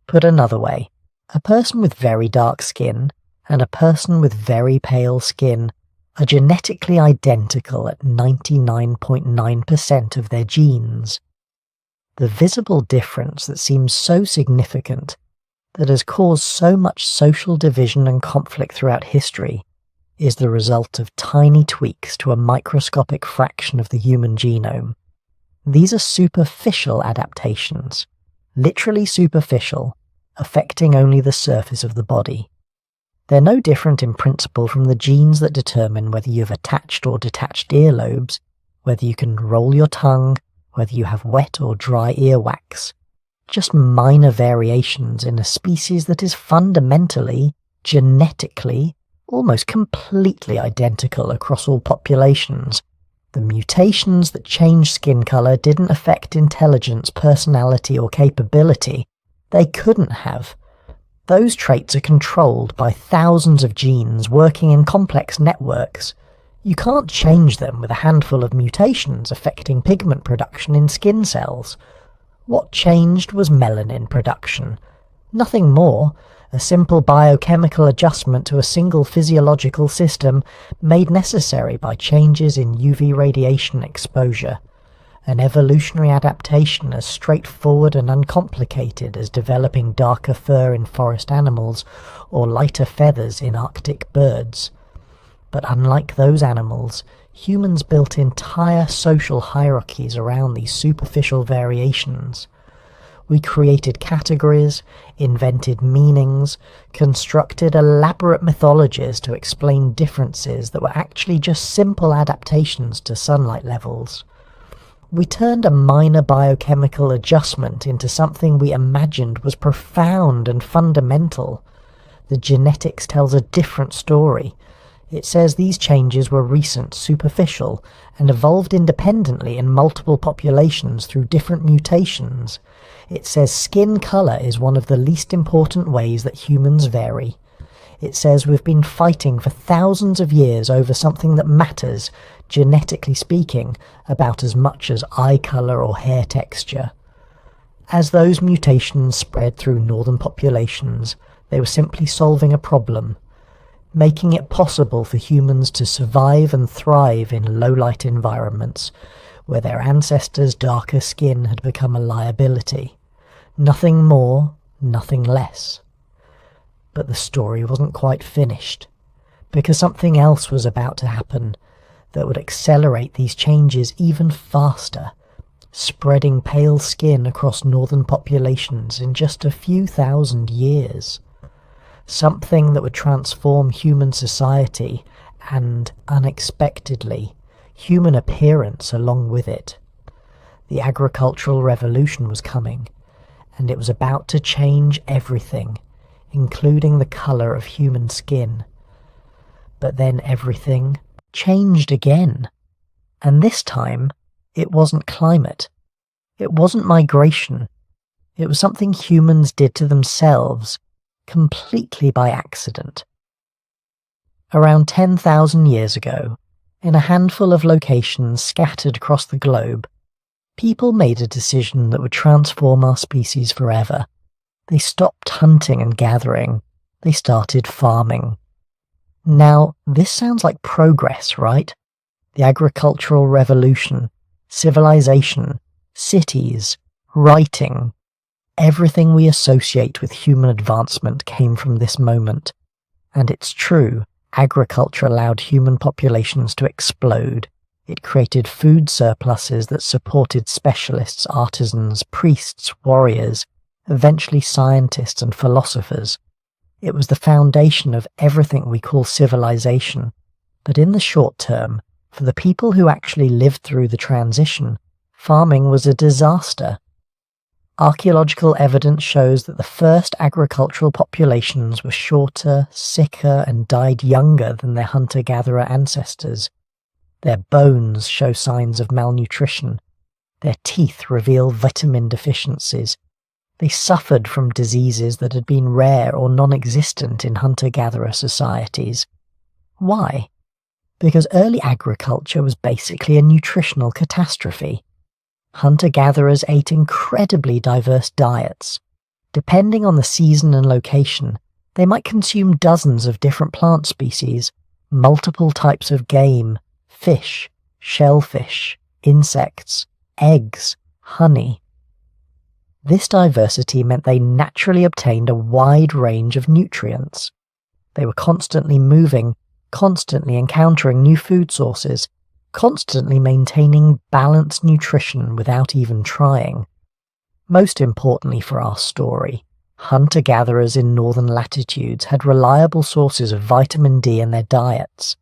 Put another way, a person with very dark skin and a person with very pale skin are genetically identical at 99.9% of their genes. The visible difference that seems so significant, that has caused so much social division and conflict throughout history, is the result of tiny tweaks to a microscopic fraction of the human genome. These are superficial adaptations, literally superficial, affecting only the surface of the body. They're no different in principle from the genes that determine whether you have attached or detached earlobes, whether you can roll your tongue, whether you have wet or dry earwax. Just minor variations in a species that is fundamentally, genetically, almost completely identical across all populations. The mutations that change skin colour didn't affect intelligence, personality, or capability. They couldn't have. Those traits are controlled by thousands of genes working in complex networks. You can't change them with a handful of mutations affecting pigment production in skin cells. What changed was melanin production. Nothing more, a simple biochemical adjustment to a single physiological system made necessary by changes in UV radiation exposure. An evolutionary adaptation as straightforward and uncomplicated as developing darker fur in forest animals or lighter feathers in Arctic birds. But unlike those animals, humans built entire social hierarchies around these superficial variations. We created categories, invented meanings, constructed elaborate mythologies to explain differences that were actually just simple adaptations to sunlight levels. We turned a minor biochemical adjustment into something we imagined was profound and fundamental. The genetics tells a different story. It says these changes were recent, superficial, and evolved independently in multiple populations through different mutations. It says skin colour is one of the least important ways that humans vary. It says we've been fighting for thousands of years over something that matters, genetically speaking, about as much as eye colour or hair texture. As those mutations spread through northern populations, they were simply solving a problem, making it possible for humans to survive and thrive in low-light environments, where their ancestors' darker skin had become a liability. Nothing more, nothing less. But the story wasn't quite finished, because something else was about to happen that would accelerate these changes even faster, spreading pale skin across northern populations in just a few thousand years. Something that would transform human society and, unexpectedly, human appearance along with it. The agricultural revolution was coming, and it was about to change everything, including the colour of human skin. But then everything changed again, and this time it wasn't climate, it wasn't migration, it was something humans did to themselves, completely by accident. Around 10,000 years ago, in a handful of locations scattered across the globe, people made a decision that would transform our species forever. They stopped hunting and gathering. They started farming. Now, this sounds like progress, right? The agricultural revolution, civilization, cities, writing. Everything we associate with human advancement came from this moment. And it's true, agriculture allowed human populations to explode. It created food surpluses that supported specialists, artisans, priests, warriors, eventually scientists and philosophers. It was the foundation of everything we call civilization. But in the short term, for the people who actually lived through the transition, farming was a disaster. Archaeological evidence shows that the first agricultural populations were shorter, sicker, and died younger than their hunter-gatherer ancestors. Their bones show signs of malnutrition. Their teeth reveal vitamin deficiencies. They suffered from diseases that had been rare or non-existent in hunter-gatherer societies. Why? Because early agriculture was basically a nutritional catastrophe. Hunter-gatherers ate incredibly diverse diets. Depending on the season and location, They might consume dozens of different plant species, multiple types of game, fish, shellfish, insects, eggs, honey. This diversity meant they naturally obtained a wide range of nutrients. They were constantly moving, constantly encountering new food sources, constantly maintaining balanced nutrition without even trying. Most importantly for our story, hunter-gatherers in northern latitudes had reliable sources of vitamin D in their diets.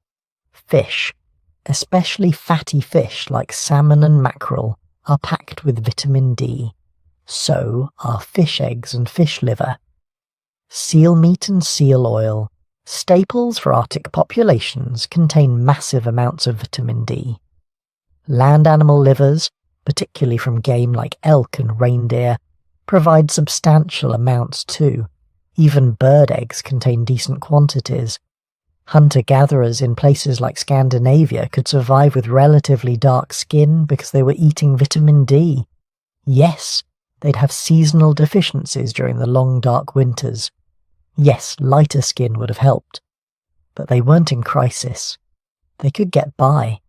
Fish, especially fatty fish like salmon and mackerel, are packed with vitamin D. So are fish eggs and fish liver. Seal meat and seal oil, staples for Arctic populations, contain massive amounts of vitamin D. Land animal livers, particularly from game like elk and reindeer, provide substantial amounts too. Even bird eggs contain decent quantities. Hunter-gatherers in places like Scandinavia could survive with relatively dark skin because they were eating vitamin D. Yes, they'd have seasonal deficiencies during the long dark winters. Yes, lighter skin would have helped. But they weren't in crisis. They could get by.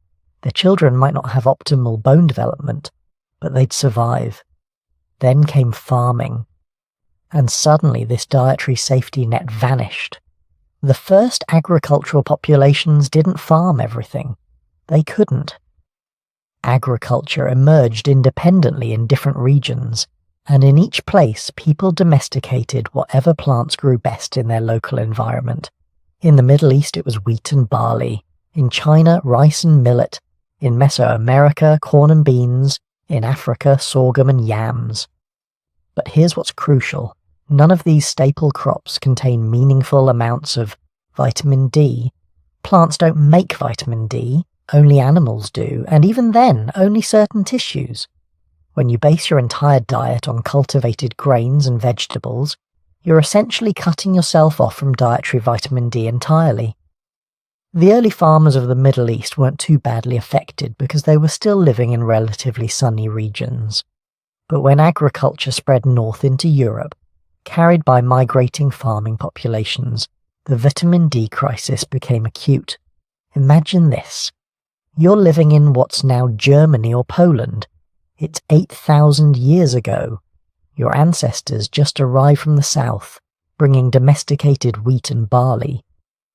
Their children might not have optimal bone development, but they'd survive. Then came farming. And suddenly this dietary safety net vanished. The first agricultural populations didn't farm everything. They couldn't. Agriculture emerged independently in different regions, and in each place people domesticated whatever plants grew best in their local environment. In the Middle East it was wheat and barley, in China rice and millet, in Mesoamerica corn and beans, in Africa sorghum and yams. But here's what's crucial. None of these staple crops contain meaningful amounts of vitamin D. Plants don't make vitamin D, only animals do, and even then, only certain tissues. When you base your entire diet on cultivated grains and vegetables, you're essentially cutting yourself off from dietary vitamin D entirely. The early farmers of the Middle East weren't too badly affected because they were still living in relatively sunny regions. But when agriculture spread north into Europe, carried by migrating farming populations, the vitamin D crisis became acute. Imagine this. You're living in what's now Germany or Poland. It's 8,000 years ago. Your ancestors just arrived from the south, bringing domesticated wheat and barley.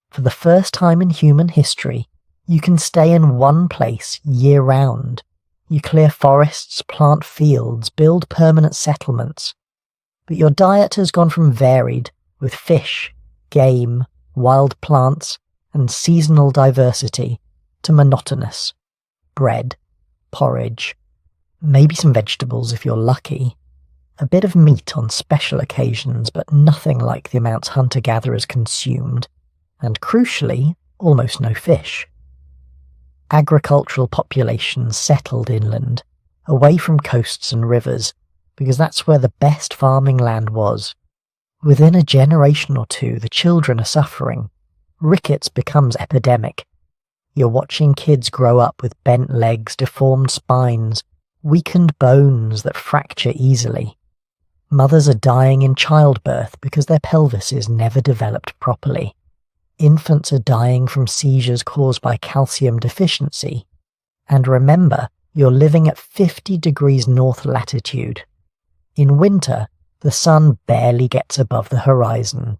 For the first time in human history, you can stay in one place year-round. You clear forests, plant fields, build permanent settlements. But your diet has gone from varied, with fish, game, wild plants, and seasonal diversity, to monotonous. Bread, porridge, maybe some vegetables if you're lucky, a bit of meat on special occasions, but nothing like the amounts hunter-gatherers consumed, and crucially, almost no fish. Agricultural populations settled inland, away from coasts and rivers, because that's where the best farming land was. Within a generation or two, the children are suffering. Rickets becomes epidemic. You're watching kids grow up with bent legs, deformed spines, weakened bones that fracture easily. Mothers are dying in childbirth because their pelvises never developed properly. Infants are dying from seizures caused by calcium deficiency. And remember, you're living at 50 degrees north latitude. In winter, the sun barely gets above the horizon.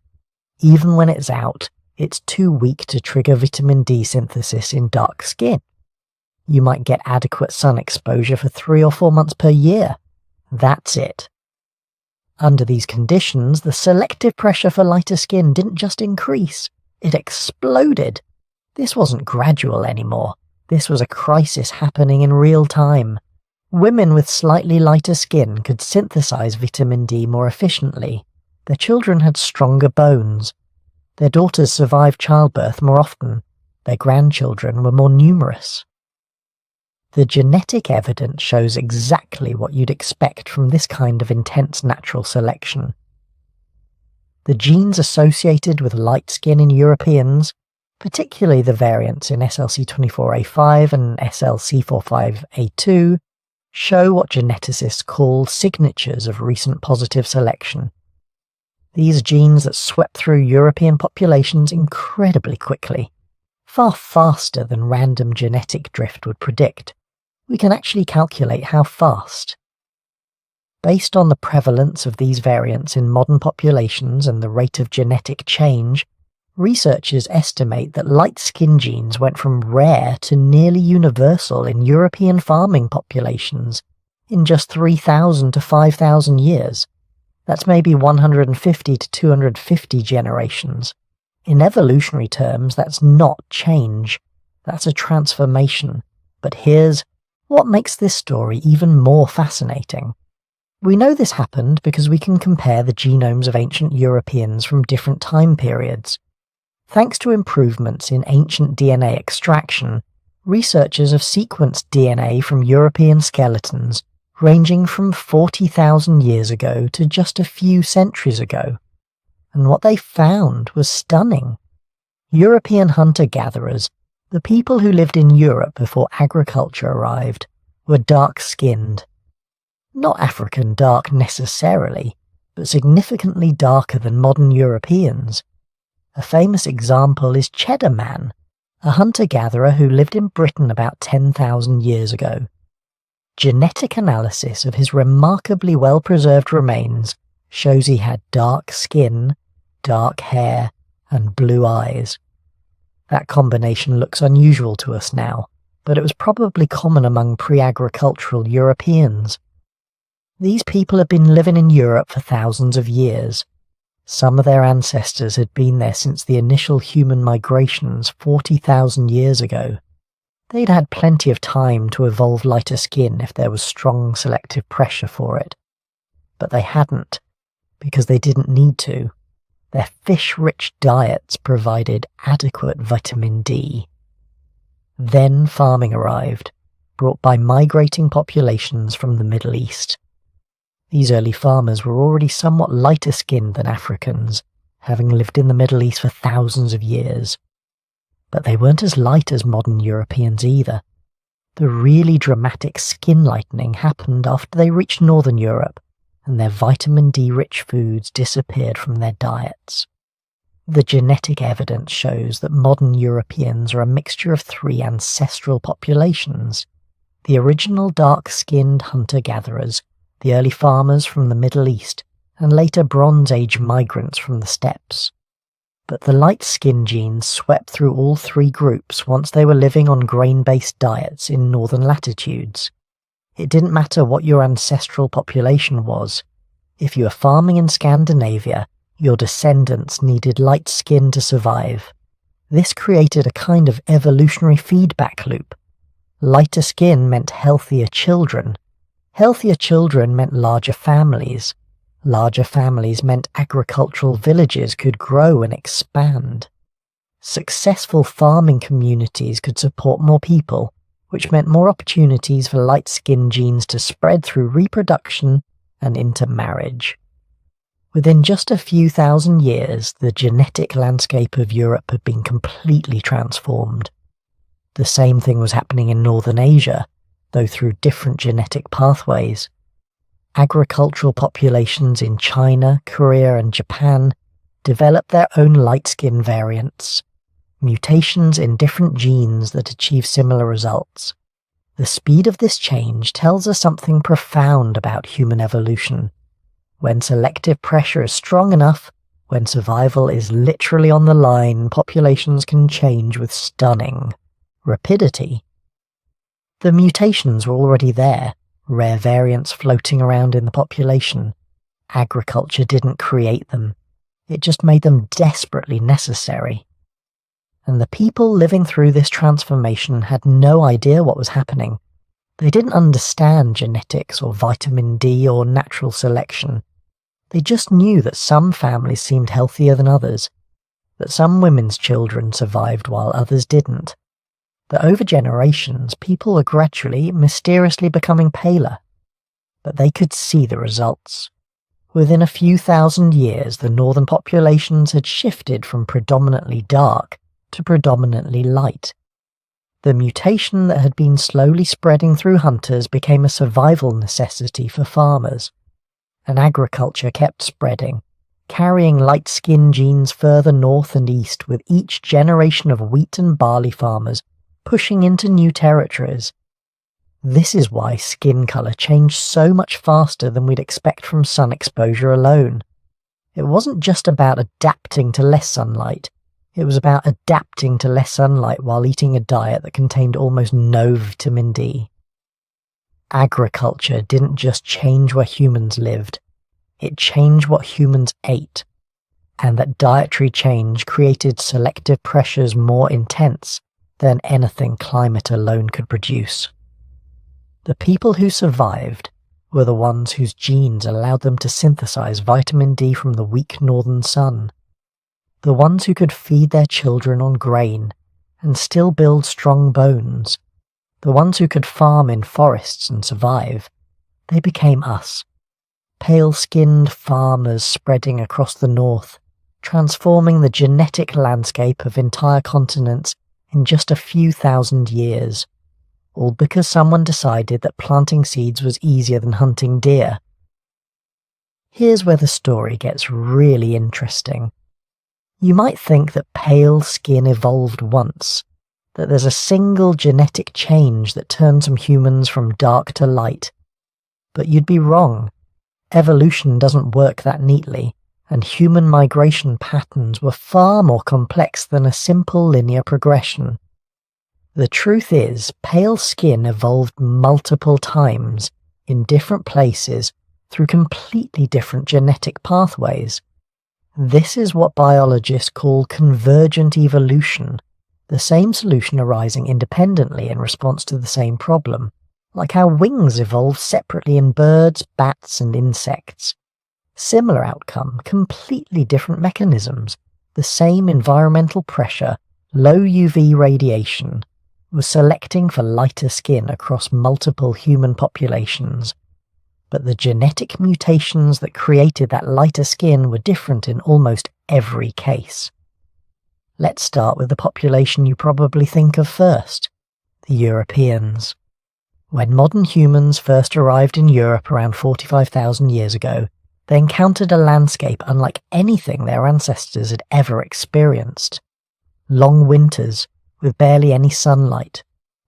Even when it's out, it's too weak to trigger vitamin D synthesis in dark skin. You might get adequate sun exposure for 3 or 4 months per year. That's it. Under these conditions, the selective pressure for lighter skin didn't just increase, it exploded. This wasn't gradual anymore. This was a crisis happening in real time. Women with slightly lighter skin could synthesize vitamin D more efficiently. Their children had stronger bones. Their daughters survived childbirth more often. Their grandchildren were more numerous. The genetic evidence shows exactly what you'd expect from this kind of intense natural selection. The genes associated with light skin in Europeans, particularly the variants in SLC24A5 and SLC45A2, show what geneticists call signatures of recent positive selection. These genes that swept through European populations incredibly quickly, far faster than random genetic drift would predict. We can actually calculate how fast. Based on the prevalence of these variants in modern populations and the rate of genetic change, researchers estimate that light skin genes went from rare to nearly universal in European farming populations in just 3,000 to 5,000 years. That's maybe 150 to 250 generations. In evolutionary terms, that's not change. That's a transformation. But here's what makes this story even more fascinating. We know this happened because we can compare the genomes of ancient Europeans from different time periods. Thanks to improvements in ancient DNA extraction, researchers have sequenced DNA from European skeletons ranging from 40,000 years ago to just a few centuries ago. And what they found was stunning. European hunter-gatherers, the people who lived in Europe before agriculture arrived, were dark-skinned. Not African dark necessarily, but significantly darker than modern Europeans. A famous example is Cheddar Man, a hunter-gatherer who lived in Britain about 10,000 years ago. Genetic analysis of his remarkably well-preserved remains shows he had dark skin, dark hair, and blue eyes. That combination looks unusual to us now, but it was probably common among pre-agricultural Europeans. These people had been living in Europe for thousands of years. Some of their ancestors had been there since the initial human migrations 40,000 years ago. They'd had plenty of time to evolve lighter skin if there was strong selective pressure for it. But they hadn't, because they didn't need to. Their fish-rich diets provided adequate vitamin D. Then farming arrived, brought by migrating populations from the Middle East. These early farmers were already somewhat lighter skinned than Africans, having lived in the Middle East for thousands of years. But they weren't as light as modern Europeans either. The really dramatic skin lightening happened after they reached northern Europe, and their vitamin D-rich foods disappeared from their diets. The genetic evidence shows that modern Europeans are a mixture of three ancestral populations: the original dark-skinned hunter-gatherers, the early farmers from the Middle East, and later Bronze Age migrants from the steppes. But the light skin genes swept through all three groups once they were living on grain-based diets in northern latitudes. It didn't matter what your ancestral population was. If you were farming in Scandinavia, your descendants needed light skin to survive. This created a kind of evolutionary feedback loop. Lighter skin meant healthier children. Healthier children meant larger families. Larger families meant agricultural villages could grow and expand. Successful farming communities could support more people, which meant more opportunities for light-skin genes to spread through reproduction and into marriage. Within just a few thousand years, the genetic landscape of Europe had been completely transformed. The same thing was happening in northern Asia, though through different genetic pathways. Agricultural populations in China, Korea, and Japan developed their own light-skin variants, mutations in different genes that achieve similar results. The speed of this change tells us something profound about human evolution. When selective pressure is strong enough, when survival is literally on the line, populations can change with stunning rapidity. The mutations were already there, rare variants floating around in the population. Agriculture didn't create them. It just made them desperately necessary. And the people living through this transformation had no idea what was happening. They didn't understand genetics or vitamin D or natural selection. They just knew that some families seemed healthier than others, that some women's children survived while others didn't, that over generations people were gradually, mysteriously becoming paler. But they could see the results. Within a few thousand years, the northern populations had shifted from predominantly dark to predominantly light. The mutation that had been slowly spreading through hunters became a survival necessity for farmers, and agriculture kept spreading, carrying light skin genes further north and east with each generation of wheat and barley farmers pushing into new territories. This is why skin colour changed so much faster than we'd expect from sun exposure alone. It wasn't just about adapting to less sunlight, it was about adapting to less sunlight while eating a diet that contained almost no vitamin D. Agriculture didn't just change where humans lived, it changed what humans ate, and that dietary change created selective pressures more intense than anything climate alone could produce. The people who survived were the ones whose genes allowed them to synthesize vitamin D from the weak northern sun. The ones who could feed their children on grain and still build strong bones. The ones who could farm in forests and survive. They became us. Pale-skinned farmers spreading across the north, transforming the genetic landscape of entire continents in just a few thousand years. All because someone decided that planting seeds was easier than hunting deer. Here's where the story gets really interesting. You might think that pale skin evolved once, that there's a single genetic change that turns some humans from dark to light. But you'd be wrong. Evolution doesn't work that neatly, and human migration patterns were far more complex than a simple linear progression. The truth is, pale skin evolved multiple times, in different places, through completely different genetic pathways. This is what biologists call convergent evolution, the same solution arising independently in response to the same problem, like how wings evolve separately in birds, bats, and insects. Similar outcome, completely different mechanisms, the same environmental pressure, low UV radiation, was selecting for lighter skin across multiple human populations. But the genetic mutations that created that lighter skin were different in almost every case. Let's start with the population you probably think of first, the Europeans. When modern humans first arrived in Europe around 45,000 years ago, they encountered a landscape unlike anything their ancestors had ever experienced. Long winters, with barely any sunlight,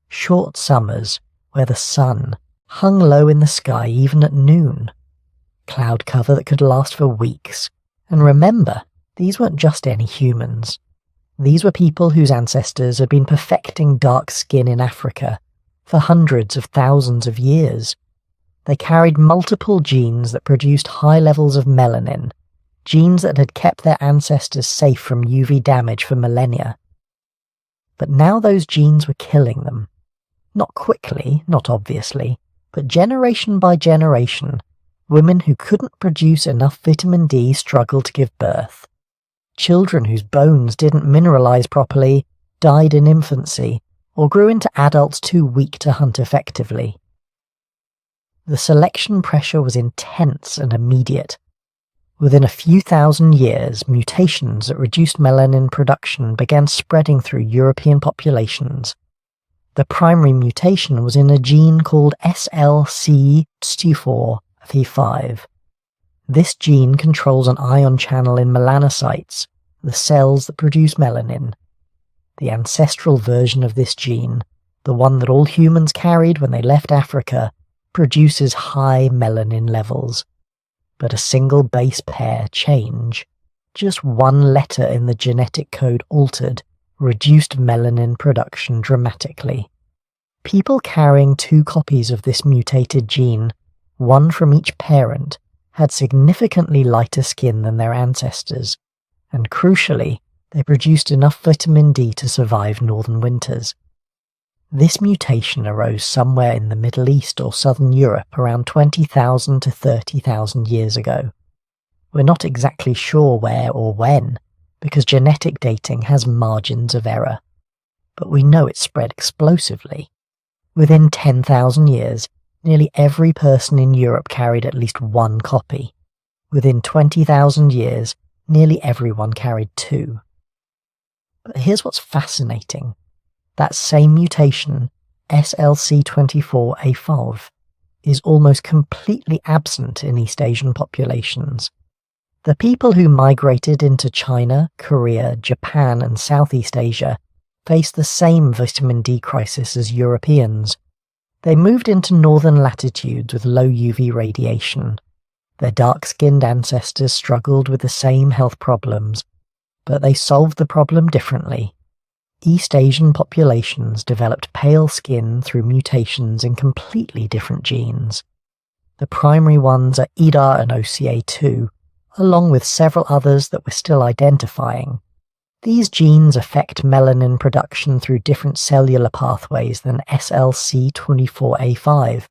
short summers where the sun hung low in the sky even at noon, cloud cover that could last for weeks. And remember, these weren't just any humans. These were people whose ancestors had been perfecting dark skin in Africa for hundreds of thousands of years. They carried multiple genes that produced high levels of melanin, genes that had kept their ancestors safe from UV damage for millennia. But now those genes were killing them. Not quickly, not obviously, but generation by generation, women who couldn't produce enough vitamin D struggled to give birth. Children whose bones didn't mineralize properly died in infancy, or grew into adults too weak to hunt effectively. The selection pressure was intense and immediate. Within a few thousand years, mutations that reduced melanin production began spreading through European populations. The primary mutation was in a gene called SLC64V5. This gene controls an ion channel in melanocytes, the cells that produce melanin. The ancestral version of this gene, the one that all humans carried when they left Africa, produces high melanin levels. But a single base pair change, just one letter in the genetic code altered, reduced melanin production dramatically. People carrying 2 copies of this mutated gene, one from each parent, had significantly lighter skin than their ancestors, and crucially, they produced enough vitamin D to survive northern winters. This mutation arose somewhere in the Middle East or southern Europe around 20,000 to 30,000 years ago. We're not exactly sure where or when, because genetic dating has margins of error. But we know it spread explosively. Within 10,000 years, nearly every person in Europe carried at least 1 copy. Within 20,000 years, nearly everyone carried 2. But here's what's fascinating. That same mutation, SLC24A5, is almost completely absent in East Asian populations. The people who migrated into China, Korea, Japan, and Southeast Asia faced the same vitamin D crisis as Europeans. They moved into northern latitudes with low UV radiation. Their dark-skinned ancestors struggled with the same health problems, but they solved the problem differently. East Asian populations developed pale skin through mutations in completely different genes. The primary ones are EDAR and OCA2, along with several others that we're still identifying. These genes affect melanin production through different cellular pathways than SLC24A5.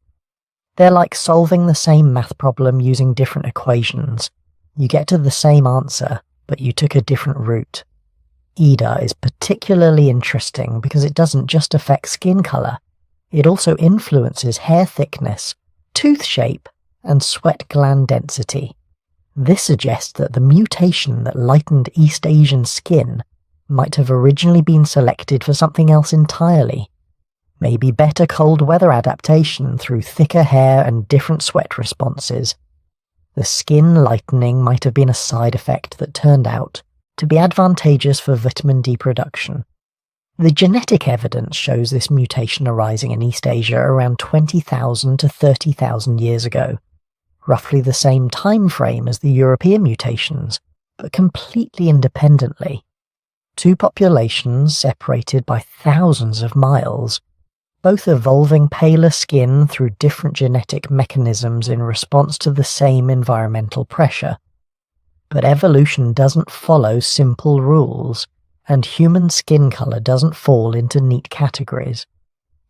They're like solving the same math problem using different equations. You get to the same answer, but you took a different route. EDA is particularly interesting because it doesn't just affect skin color, it also influences hair thickness, tooth shape, and sweat gland density. This suggests that the mutation that lightened East Asian skin might have originally been selected for something else entirely. Maybe better cold weather adaptation through thicker hair and different sweat responses. The skin lightening might have been a side effect that turned out to be advantageous for vitamin D production. The genetic evidence shows this mutation arising in East Asia around 20,000 to 30,000 years ago, roughly the same time frame as the European mutations, but completely independently. Two populations separated by thousands of miles, both evolving paler skin through different genetic mechanisms in response to the same environmental pressure. But evolution doesn't follow simple rules, and human skin color doesn't fall into neat categories.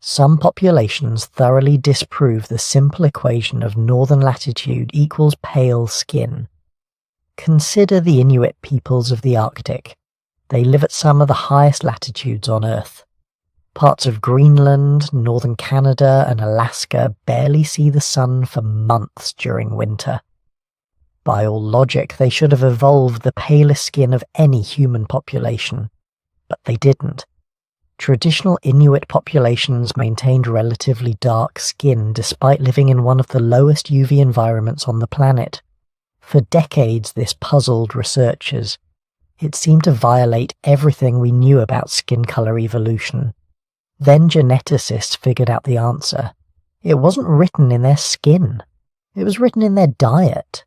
Some populations thoroughly disprove the simple equation of northern latitude equals pale skin. Consider the Inuit peoples of the Arctic. They live at some of the highest latitudes on Earth. Parts of Greenland, northern Canada, and Alaska barely see the sun for months during winter. By all logic, they should have evolved the palest skin of any human population, but they didn't. Traditional Inuit populations maintained relatively dark skin despite living in one of the lowest UV environments on the planet. For decades, this puzzled researchers. It seemed to violate everything we knew about skin color evolution. Then geneticists figured out the answer. It wasn't written in their skin. It was written in their diet.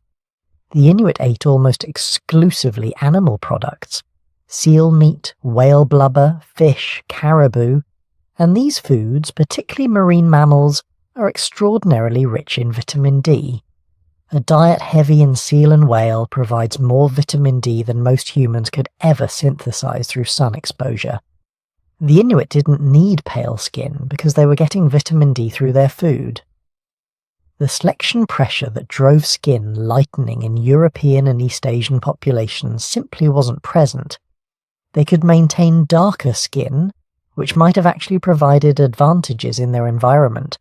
The Inuit ate almost exclusively animal products. Seal meat, whale blubber, fish, caribou, and these foods, particularly marine mammals, are extraordinarily rich in vitamin D. A diet heavy in seal and whale provides more vitamin D than most humans could ever synthesize through sun exposure. The Inuit didn't need pale skin because they were getting vitamin D through their food. The selection pressure that drove skin lightening in European and East Asian populations simply wasn't present. They could maintain darker skin, which might have actually provided advantages in their environment.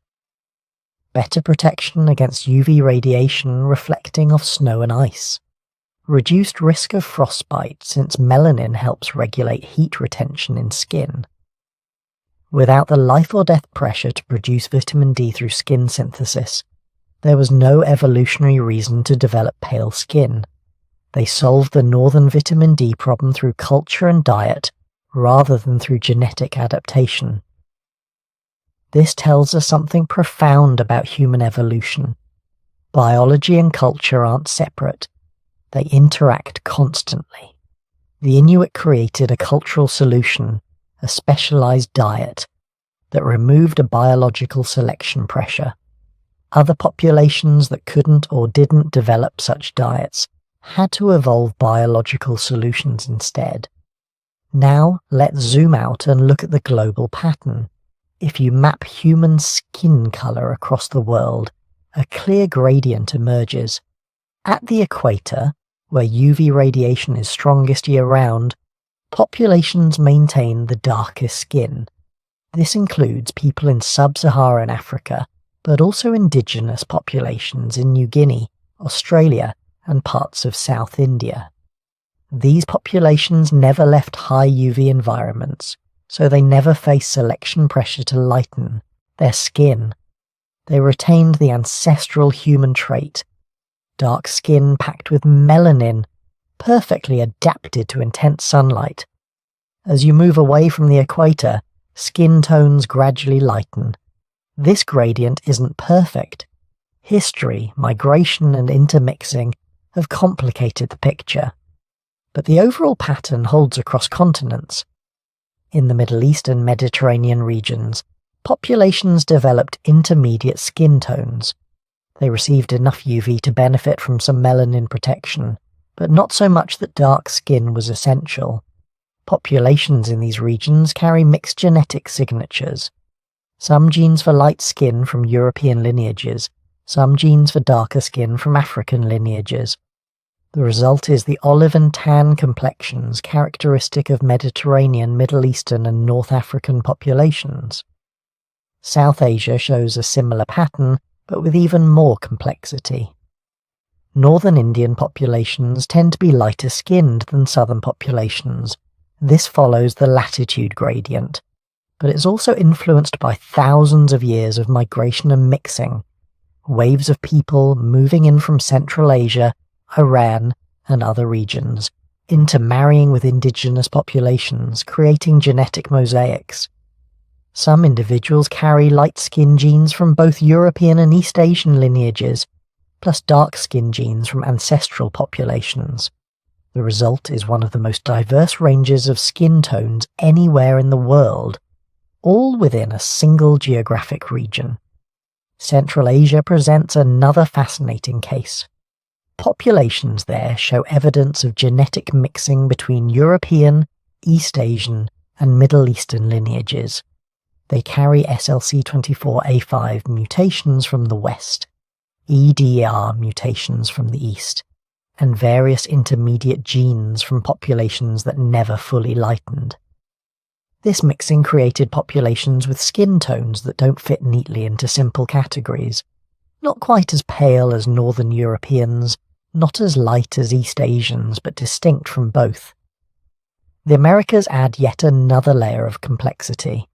Better protection against UV radiation reflecting off snow and ice. Reduced risk of frostbite since melanin helps regulate heat retention in skin. Without the life or death pressure to produce vitamin D through skin synthesis, there was no evolutionary reason to develop pale skin. They solved the northern vitamin D problem through culture and diet, rather than through genetic adaptation. This tells us something profound about human evolution. Biology and culture aren't separate. They interact constantly. The Inuit created a cultural solution, a specialized diet, that removed a biological selection pressure. Other populations that couldn't or didn't develop such diets had to evolve biological solutions instead. Now, let's zoom out and look at the global pattern. If you map human skin color across the world, a clear gradient emerges. At the equator, where UV radiation is strongest year-round, populations maintain the darkest skin. This includes people in sub-Saharan Africa, but also indigenous populations in New Guinea, Australia, and parts of South India. These populations never left high UV environments, so they never faced selection pressure to lighten their skin. They retained the ancestral human trait. dark skin packed with melanin, perfectly adapted to intense sunlight. As you move away from the equator, skin tones gradually lighten. This gradient isn't perfect. History, migration, and intermixing have complicated the picture. But the overall pattern holds across continents. In the Middle East and Mediterranean regions, populations developed intermediate skin tones. They received enough UV to benefit from some melanin protection, but not so much that dark skin was essential. Populations in these regions carry mixed genetic signatures. Some genes for light skin from European lineages, some genes for darker skin from African lineages. The result is the olive and tan complexions characteristic of Mediterranean, Middle Eastern and North African populations. South Asia shows a similar pattern, but with even more complexity. Northern Indian populations tend to be lighter skinned than southern populations. This follows the latitude gradient, but it's also influenced by thousands of years of migration and mixing, waves of people moving in from Central Asia, Iran, and other regions, intermarrying with indigenous populations, creating genetic mosaics. Some individuals carry light skin genes from both European and East Asian lineages, plus dark skin genes from ancestral populations. The result is one of the most diverse ranges of skin tones anywhere in the world, all within a single geographic region. Central Asia presents another fascinating case. Populations there show evidence of genetic mixing between European, East Asian, and Middle Eastern lineages. They carry SLC24A5 mutations from the west, EDR mutations from the east, and various intermediate genes from populations that never fully lightened. This mixing created populations with skin tones that don't fit neatly into simple categories. Not quite as pale as Northern Europeans, not as light as East Asians, but distinct from both. The Americas add yet another layer of complexity.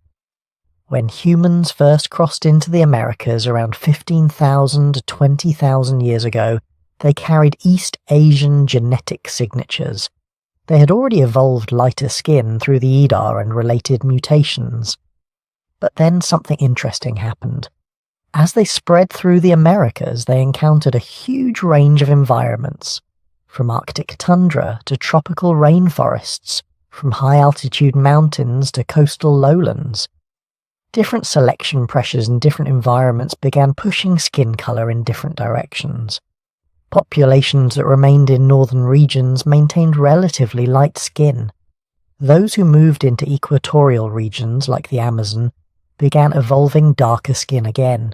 When humans first crossed into the Americas around 15,000 to 20,000 years ago, they carried East Asian genetic signatures. They had already evolved lighter skin through the EDAR and related mutations. But then something interesting happened. As they spread through the Americas, they encountered a huge range of environments, from Arctic tundra to tropical rainforests, from high-altitude mountains to coastal lowlands. Different selection pressures in different environments began pushing skin colour in different directions. Populations that remained in northern regions maintained relatively light skin. Those who moved into equatorial regions like the Amazon began evolving darker skin again.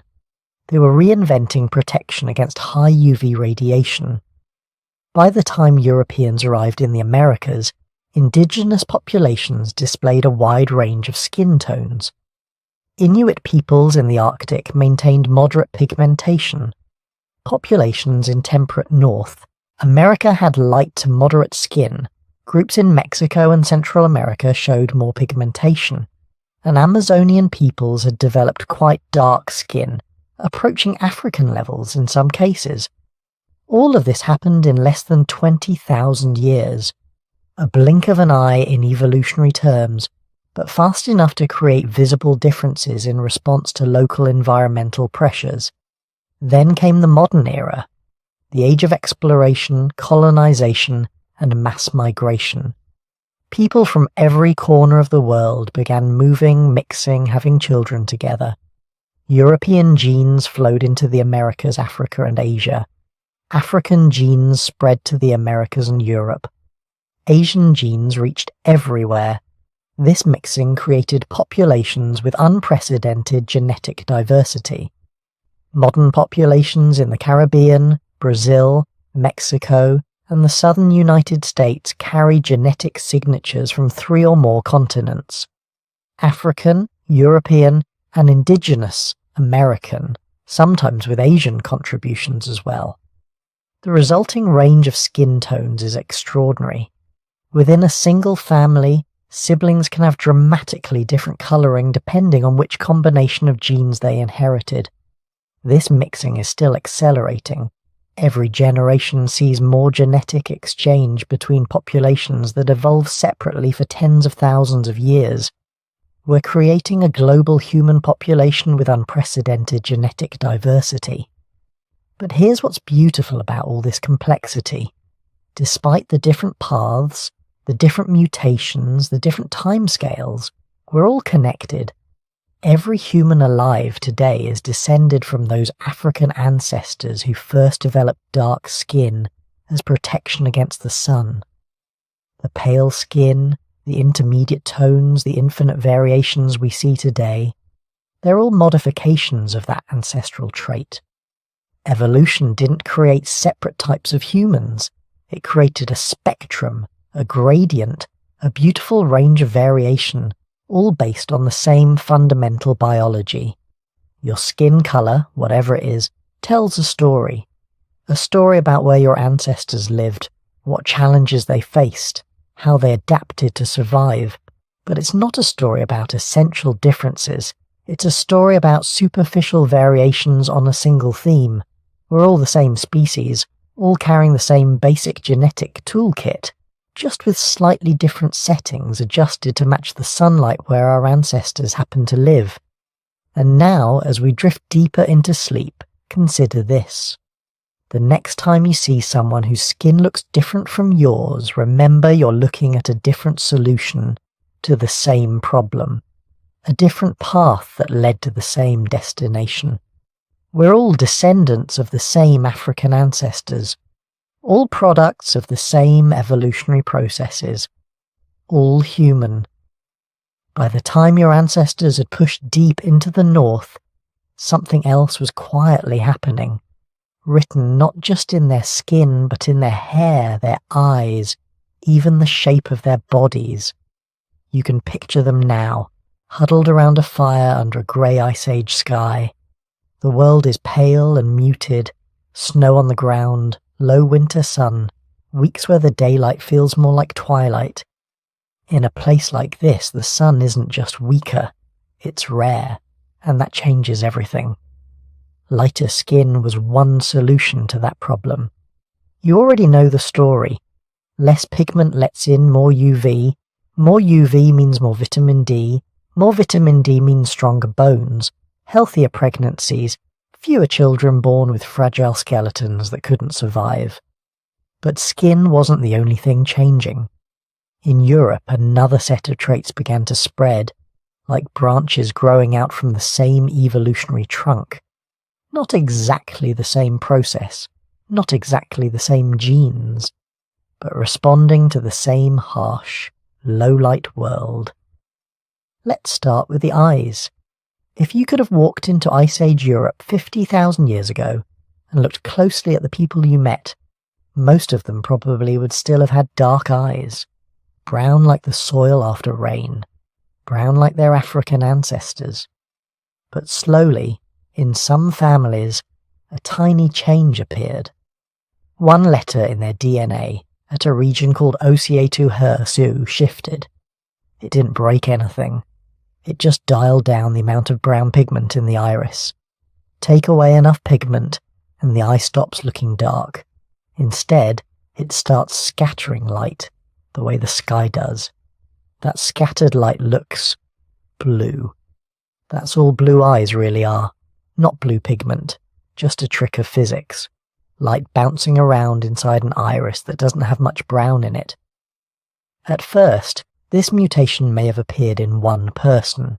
They were reinventing protection against high UV radiation. By the time Europeans arrived in the Americas, indigenous populations displayed a wide range of skin tones. Inuit peoples in the Arctic maintained moderate pigmentation. Populations in temperate North America had light to moderate skin. Groups in Mexico and Central America showed more pigmentation, and Amazonian peoples had developed quite dark skin, approaching African levels in some cases. All of this happened in less than 20,000 years, a blink of an eye in evolutionary terms, but fast enough to create visible differences in response to local environmental pressures. Then came the modern era, the age of exploration, colonization, and mass migration. People from every corner of the world began moving, mixing, having children together. European genes flowed into the Americas, Africa, and Asia. African genes spread to the Americas and Europe. Asian genes reached everywhere. This mixing created populations with unprecedented genetic diversity. Modern populations in the Caribbean, Brazil, Mexico, and the southern United States carry genetic signatures from 3 or more continents: African, European, and indigenous American, sometimes with Asian contributions as well. The resulting range of skin tones is extraordinary. Within a single family, siblings can have dramatically different colouring depending on which combination of genes they inherited. This mixing is still accelerating. Every generation sees more genetic exchange between populations that evolved separately for tens of thousands of years. We're creating a global human population with unprecedented genetic diversity. But here's what's beautiful about all this complexity. Despite the different paths, the different mutations, the different timescales, we're all connected. Every human alive today is descended from those African ancestors who first developed dark skin as protection against the sun. The pale skin, the intermediate tones, the infinite variations we see today, they're all modifications of that ancestral trait. Evolution didn't create separate types of humans. It created a spectrum, a gradient, a beautiful range of variation, all based on the same fundamental biology. Your skin colour, whatever it is, tells a story about where your ancestors lived, what challenges they faced, how they adapted to survive. But it's not a story about essential differences, it's a story about superficial variations on a single theme. We're all the same species, all carrying the same basic genetic toolkit, just with slightly different settings adjusted to match the sunlight where our ancestors happen to live. And now, as we drift deeper into sleep, consider this. The next time you see someone whose skin looks different from yours, remember you're looking at a different solution to the same problem, a different path that led to the same destination. We're all descendants of the same African ancestors, all products of the same evolutionary processes, all human. By the time your ancestors had pushed deep into the north, something else was quietly happening, written not just in their skin but in their hair, their eyes, even the shape of their bodies. You can picture them now, huddled around a fire under a grey Ice Age sky. The world is pale and muted, snow on the ground, low winter sun, weeks where the daylight feels more like twilight. In a place like this, the sun isn't just weaker, it's rare, and that changes everything. Lighter skin was one solution to that problem. You already know the story. Less pigment lets in more UV. More UV means more vitamin D. More vitamin D means stronger bones, healthier pregnancies, fewer children born with fragile skeletons that couldn't survive. But skin wasn't the only thing changing. In Europe, another set of traits began to spread, like branches growing out from the same evolutionary trunk. Not exactly the same process, not exactly the same genes, but responding to the same harsh, low-light world. Let's start with the eyes. If you could have walked into Ice Age Europe 50,000 years ago and looked closely at the people you met, most of them probably would still have had dark eyes, brown like the soil after rain, brown like their African ancestors. But slowly, in some families, a tiny change appeared. One letter in their DNA at a region called OCA2HER2 shifted. It didn't break anything. It just dialed down the amount of brown pigment in the iris. Take away enough pigment, and the eye stops looking dark. Instead, it starts scattering light, the way the sky does. That scattered light looks blue. That's all blue eyes really are. Not blue pigment, just a trick of physics. Light bouncing around inside an iris that doesn't have much brown in it. At first, this mutation may have appeared in one person,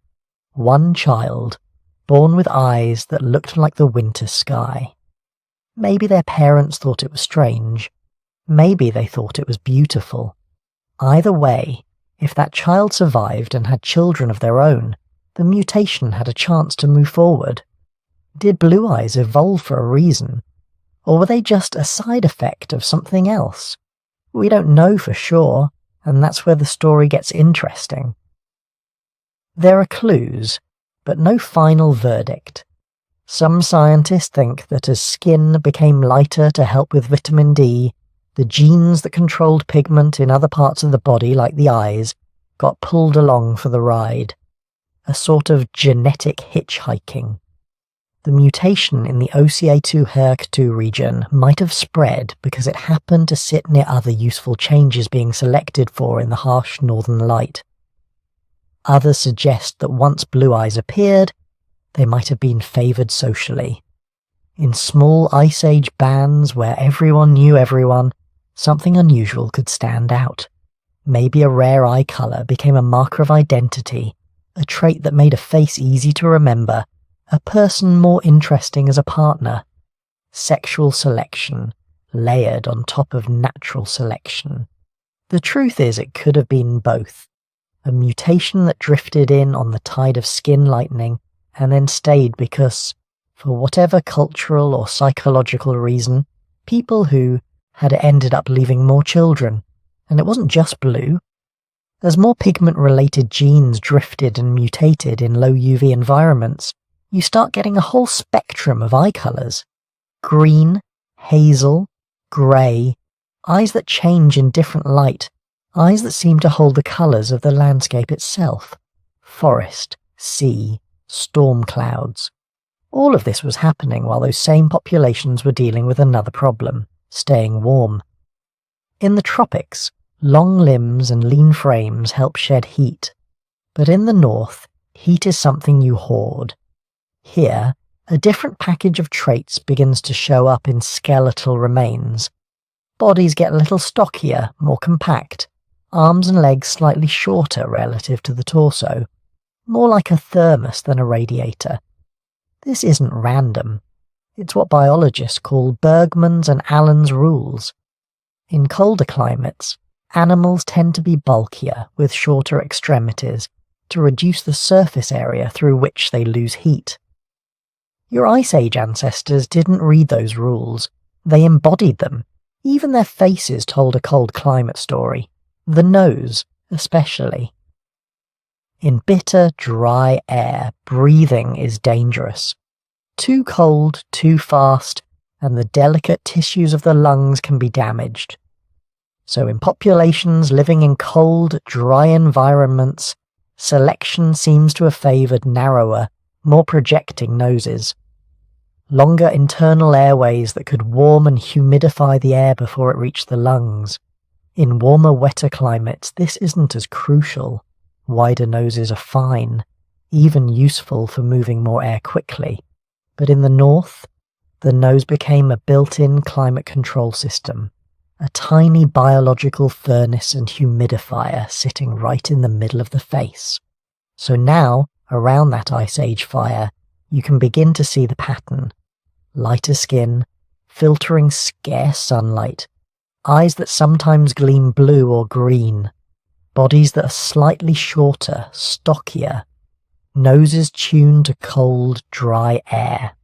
one child, born with eyes that looked like the winter sky. Maybe their parents thought it was strange. Maybe they thought it was beautiful. Either way, if that child survived and had children of their own, the mutation had a chance to move forward. Did blue eyes evolve for a reason? Or were they just a side effect of something else? We don't know for sure, and that's where the story gets interesting. There are clues, but no final verdict. Some scientists think that as skin became lighter to help with vitamin D, the genes that controlled pigment in other parts of the body, like the eyes, got pulled along for the ride. A sort of genetic hitchhiking. The mutation in the OCA2-HERC2 region might have spread because it happened to sit near other useful changes being selected for in the harsh northern light. Others suggest that once blue eyes appeared, they might have been favoured socially. In small Ice Age bands where everyone knew everyone, something unusual could stand out. Maybe a rare eye colour became a marker of identity, a trait that made a face easy to remember, a person more interesting as a partner. Sexual selection, layered on top of natural selection. The truth is it could have been both. A mutation that drifted in on the tide of skin lightening and then stayed because, for whatever cultural or psychological reason, people who had ended up leaving more children. And it wasn't just blue. As more pigment-related genes drifted and mutated in low UV environments, you start getting a whole spectrum of eye colours. Green, hazel, grey, eyes that change in different light, eyes that seem to hold the colours of the landscape itself. Forest, sea, storm clouds. All of this was happening while those same populations were dealing with another problem, staying warm. In the tropics, long limbs and lean frames help shed heat. But in the north, heat is something you hoard. Here, a different package of traits begins to show up in skeletal remains. Bodies get a little stockier, more compact, arms and legs slightly shorter relative to the torso, more like a thermos than a radiator. This isn't random. It's what biologists call Bergmann's and Allen's rules. In colder climates, animals tend to be bulkier with shorter extremities to reduce the surface area through which they lose heat. Your Ice Age ancestors didn't read those rules, they embodied them. Even their faces told a cold climate story, the nose especially. In bitter, dry air, breathing is dangerous. Too cold, too fast, and the delicate tissues of the lungs can be damaged. So in populations living in cold, dry environments, selection seems to have favoured narrower, more projecting noses. Longer internal airways that could warm and humidify the air before it reached the lungs. In warmer, wetter climates, this isn't as crucial. Wider noses are fine, even useful for moving more air quickly. But in the north, the nose became a built-in climate control system, a tiny biological furnace and humidifier sitting right in the middle of the face. So now, around that Ice Age fire, you can begin to see the pattern. Lighter skin, filtering scarce sunlight, eyes that sometimes gleam blue or green, bodies that are slightly shorter, stockier, noses tuned to cold, dry air.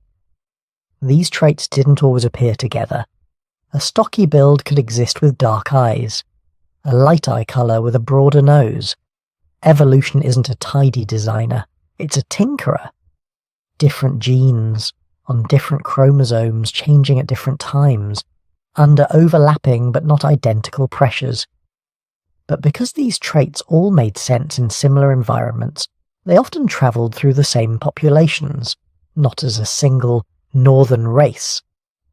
These traits didn't always appear together. A stocky build could exist with dark eyes, a light eye colour with a broader nose. Evolution isn't a tidy designer, it's a tinkerer. Different genes, on different chromosomes changing at different times, under overlapping but not identical pressures. But because these traits all made sense in similar environments, they often travelled through the same populations, not as a single northern race,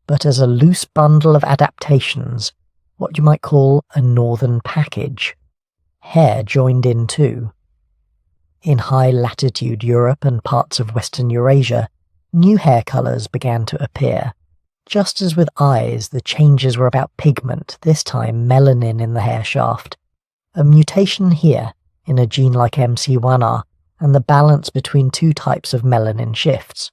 but as a loose bundle of adaptations, what you might call a northern package. Hair joined in too. In high latitude Europe and parts of Western Eurasia, new hair colours began to appear. Just as with eyes, the changes were about pigment, this time melanin in the hair shaft. A mutation here, in a gene like MC1R, and the balance between two types of melanin shifts.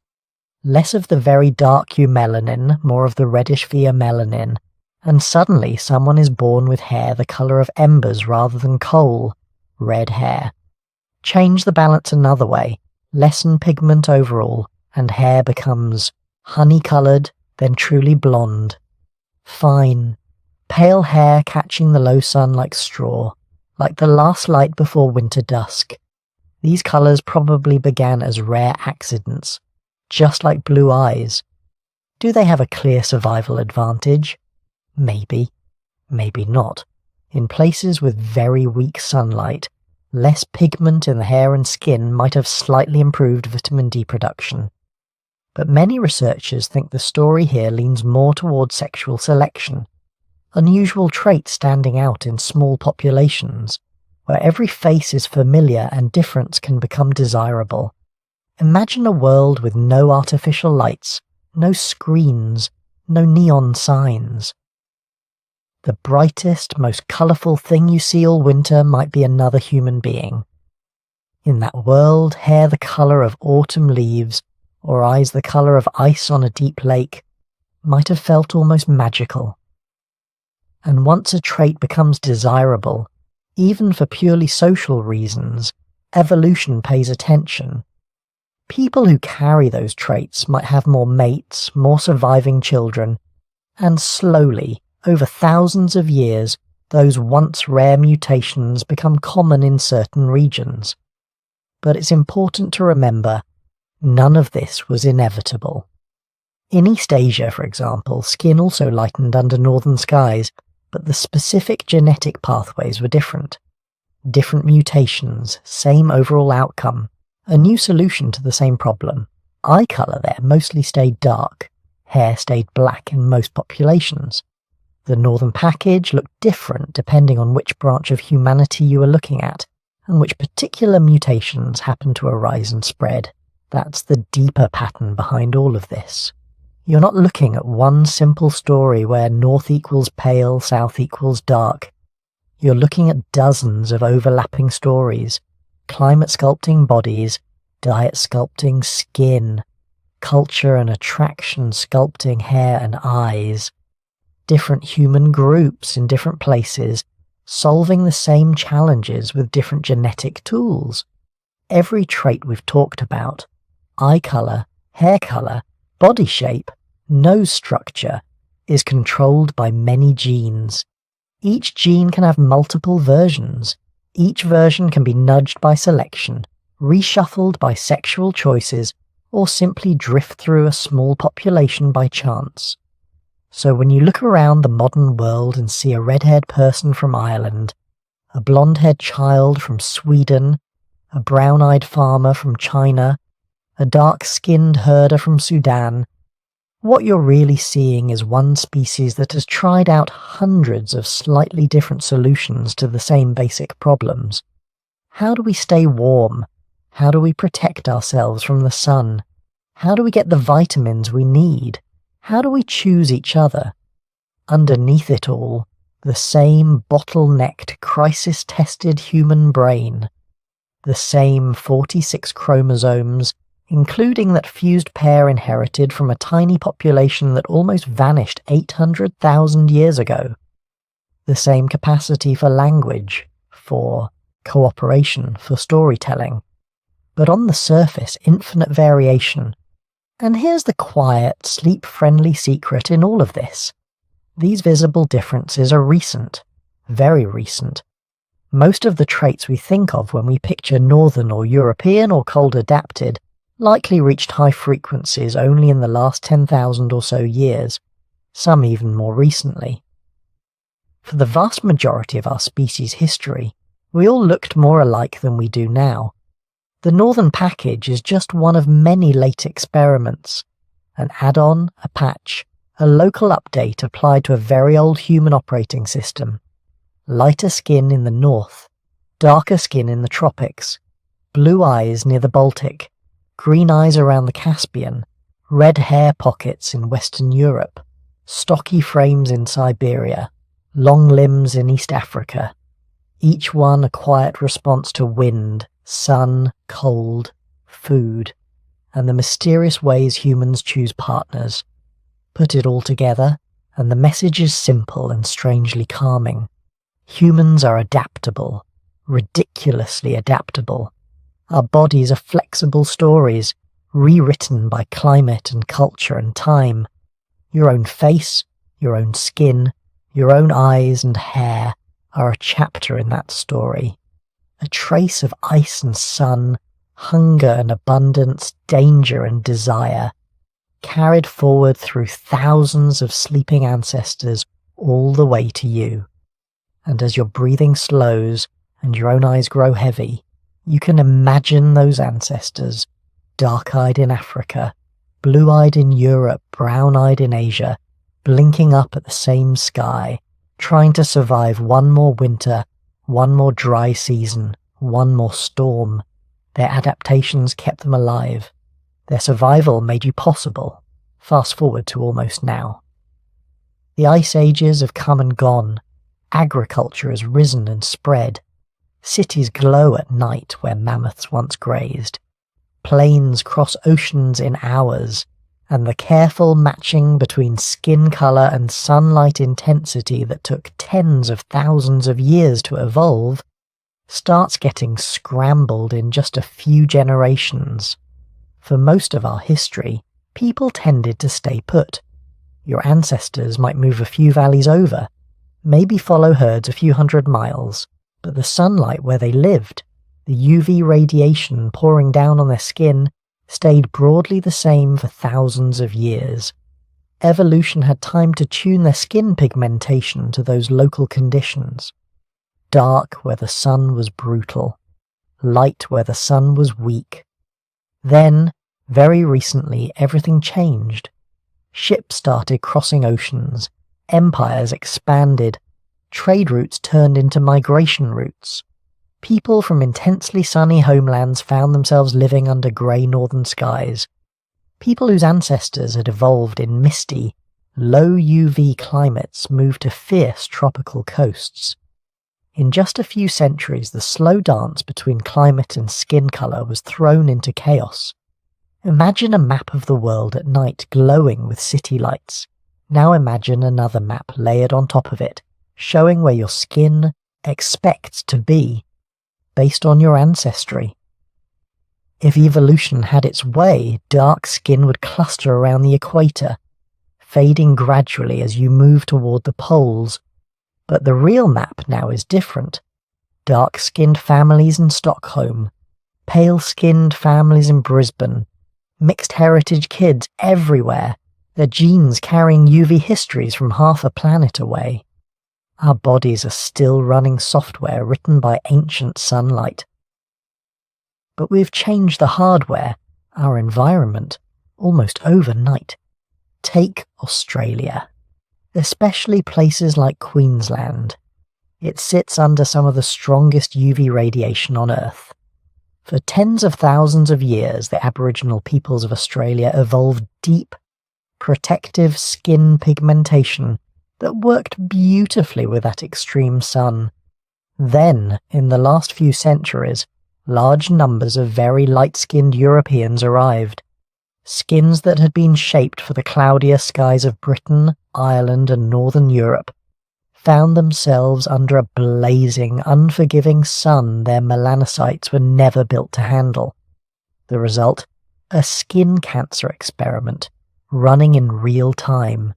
Less of the very dark eumelanin, more of the reddish pheomelanin, and suddenly someone is born with hair the colour of embers rather than coal, red hair. Change the balance another way, lessen pigment overall, and hair becomes honey-coloured, then truly blonde. Fine, pale hair catching the low sun like straw, like the last light before winter dusk. These colours probably began as rare accidents, just like blue eyes. Do they have a clear survival advantage? Maybe, maybe not. In places with very weak sunlight, less pigment in the hair and skin might have slightly improved vitamin D production. But many researchers think the story here leans more towards sexual selection, unusual traits standing out in small populations, where every face is familiar and difference can become desirable. Imagine a world with no artificial lights, no screens, no neon signs. The brightest, most colourful thing you see all winter might be another human being. In that world, hair the colour of autumn leaves, or eyes the colour of ice on a deep lake, might have felt almost magical. And once a trait becomes desirable, even for purely social reasons, evolution pays attention. People who carry those traits might have more mates, more surviving children, and slowly, over thousands of years, those once rare mutations become common in certain regions. But it's important to remember, none of this was inevitable. In East Asia, for example, skin also lightened under northern skies, but the specific genetic pathways were different. Different mutations, same overall outcome, a new solution to the same problem. Eye colour there mostly stayed dark, hair stayed black in most populations. The northern package looked different depending on which branch of humanity you were looking at, and which particular mutations happened to arise and spread. That's the deeper pattern behind all of this. You're not looking at one simple story where north equals pale, south equals dark. You're looking at dozens of overlapping stories, climate sculpting bodies, diet sculpting skin, culture and attraction sculpting hair and eyes, different human groups in different places, solving the same challenges with different genetic tools. Every trait we've talked about, eye colour, hair colour, body shape, nose structure, is controlled by many genes. Each gene can have multiple versions. Each version can be nudged by selection, reshuffled by sexual choices, or simply drift through a small population by chance. So when you look around the modern world and see a red-haired person from Ireland, a blonde-haired child from Sweden, a brown-eyed farmer from China, a dark-skinned herder from Sudan, what you're really seeing is one species that has tried out hundreds of slightly different solutions to the same basic problems. How do we stay warm? How do we protect ourselves from the sun? How do we get the vitamins we need? How do we choose each other? Underneath it all, the same bottlenecked, crisis-tested human brain. The same 46 chromosomes, including that fused pair inherited from a tiny population that almost vanished 800,000 years ago. The same capacity for language, for cooperation, for storytelling. But on the surface, infinite variation. And here's the quiet, sleep-friendly secret in all of this. These visible differences are recent, very recent. Most of the traits we think of when we picture northern or European or cold adapted likely reached high frequencies only in the last 10,000 or so years, some even more recently. For the vast majority of our species' history, we all looked more alike than we do now. The northern package is just one of many late experiments, an add-on, a patch, a local update applied to a very old human operating system. Lighter skin in the north, darker skin in the tropics, blue eyes near the Baltic, green eyes around the Caspian, red hair pockets in Western Europe, stocky frames in Siberia, long limbs in East Africa, each one a quiet response to wind, sun, cold, food, and the mysterious ways humans choose partners. Put it all together, and the message is simple and strangely calming. Humans are adaptable, ridiculously adaptable. Our bodies are flexible stories, rewritten by climate and culture and time. Your own face, your own skin, your own eyes and hair are a chapter in that story. A trace of ice and sun, hunger and abundance, danger and desire, carried forward through thousands of sleeping ancestors all the way to you. And as your breathing slows and your own eyes grow heavy, you can imagine those ancestors, dark-eyed in Africa, blue-eyed in Europe, brown-eyed in Asia, blinking up at the same sky, trying to survive one more winter, one more dry season, one more storm. Their adaptations kept them alive. Their survival made you possible. Fast forward to almost now. The ice ages have come and gone. Agriculture has risen and spread. Cities glow at night where mammoths once grazed. Planes cross oceans in hours, and the careful matching between skin colour and sunlight intensity that took tens of thousands of years to evolve starts getting scrambled in just a few generations. For most of our history, people tended to stay put. Your ancestors might move a few valleys over, maybe follow herds a few hundred miles, but the sunlight where they lived, the UV radiation pouring down on their skin, stayed broadly the same for thousands of years. Evolution had time to tune their skin pigmentation to those local conditions. Dark where the sun was brutal, light where the sun was weak. Then, very recently, everything changed. Ships started crossing oceans, empires expanded, trade routes turned into migration routes. People from intensely sunny homelands found themselves living under grey northern skies. People whose ancestors had evolved in misty, low UV climates moved to fierce tropical coasts. In just a few centuries, the slow dance between climate and skin colour was thrown into chaos. Imagine a map of the world at night glowing with city lights. Now imagine another map layered on top of it, showing where your skin expects to be, based on your ancestry. If evolution had its way, dark skin would cluster around the equator, fading gradually as you move toward the poles. But the real map now is different. Dark-skinned families in Stockholm, pale-skinned families in Brisbane, mixed heritage kids everywhere, their genes carrying UV histories from half a planet away. Our bodies are still running software written by ancient sunlight. But we've changed the hardware, our environment, almost overnight. Take Australia. Especially places like Queensland. It sits under some of the strongest UV radiation on Earth. For tens of thousands of years, the Aboriginal peoples of Australia evolved deep, protective skin pigmentation that worked beautifully with that extreme sun. Then, in the last few centuries, large numbers of very light-skinned Europeans arrived. Skins that had been shaped for the cloudier skies of Britain, Ireland, and Northern Europe found themselves under a blazing, unforgiving sun their melanocytes were never built to handle. The result? A skin cancer experiment, running in real time.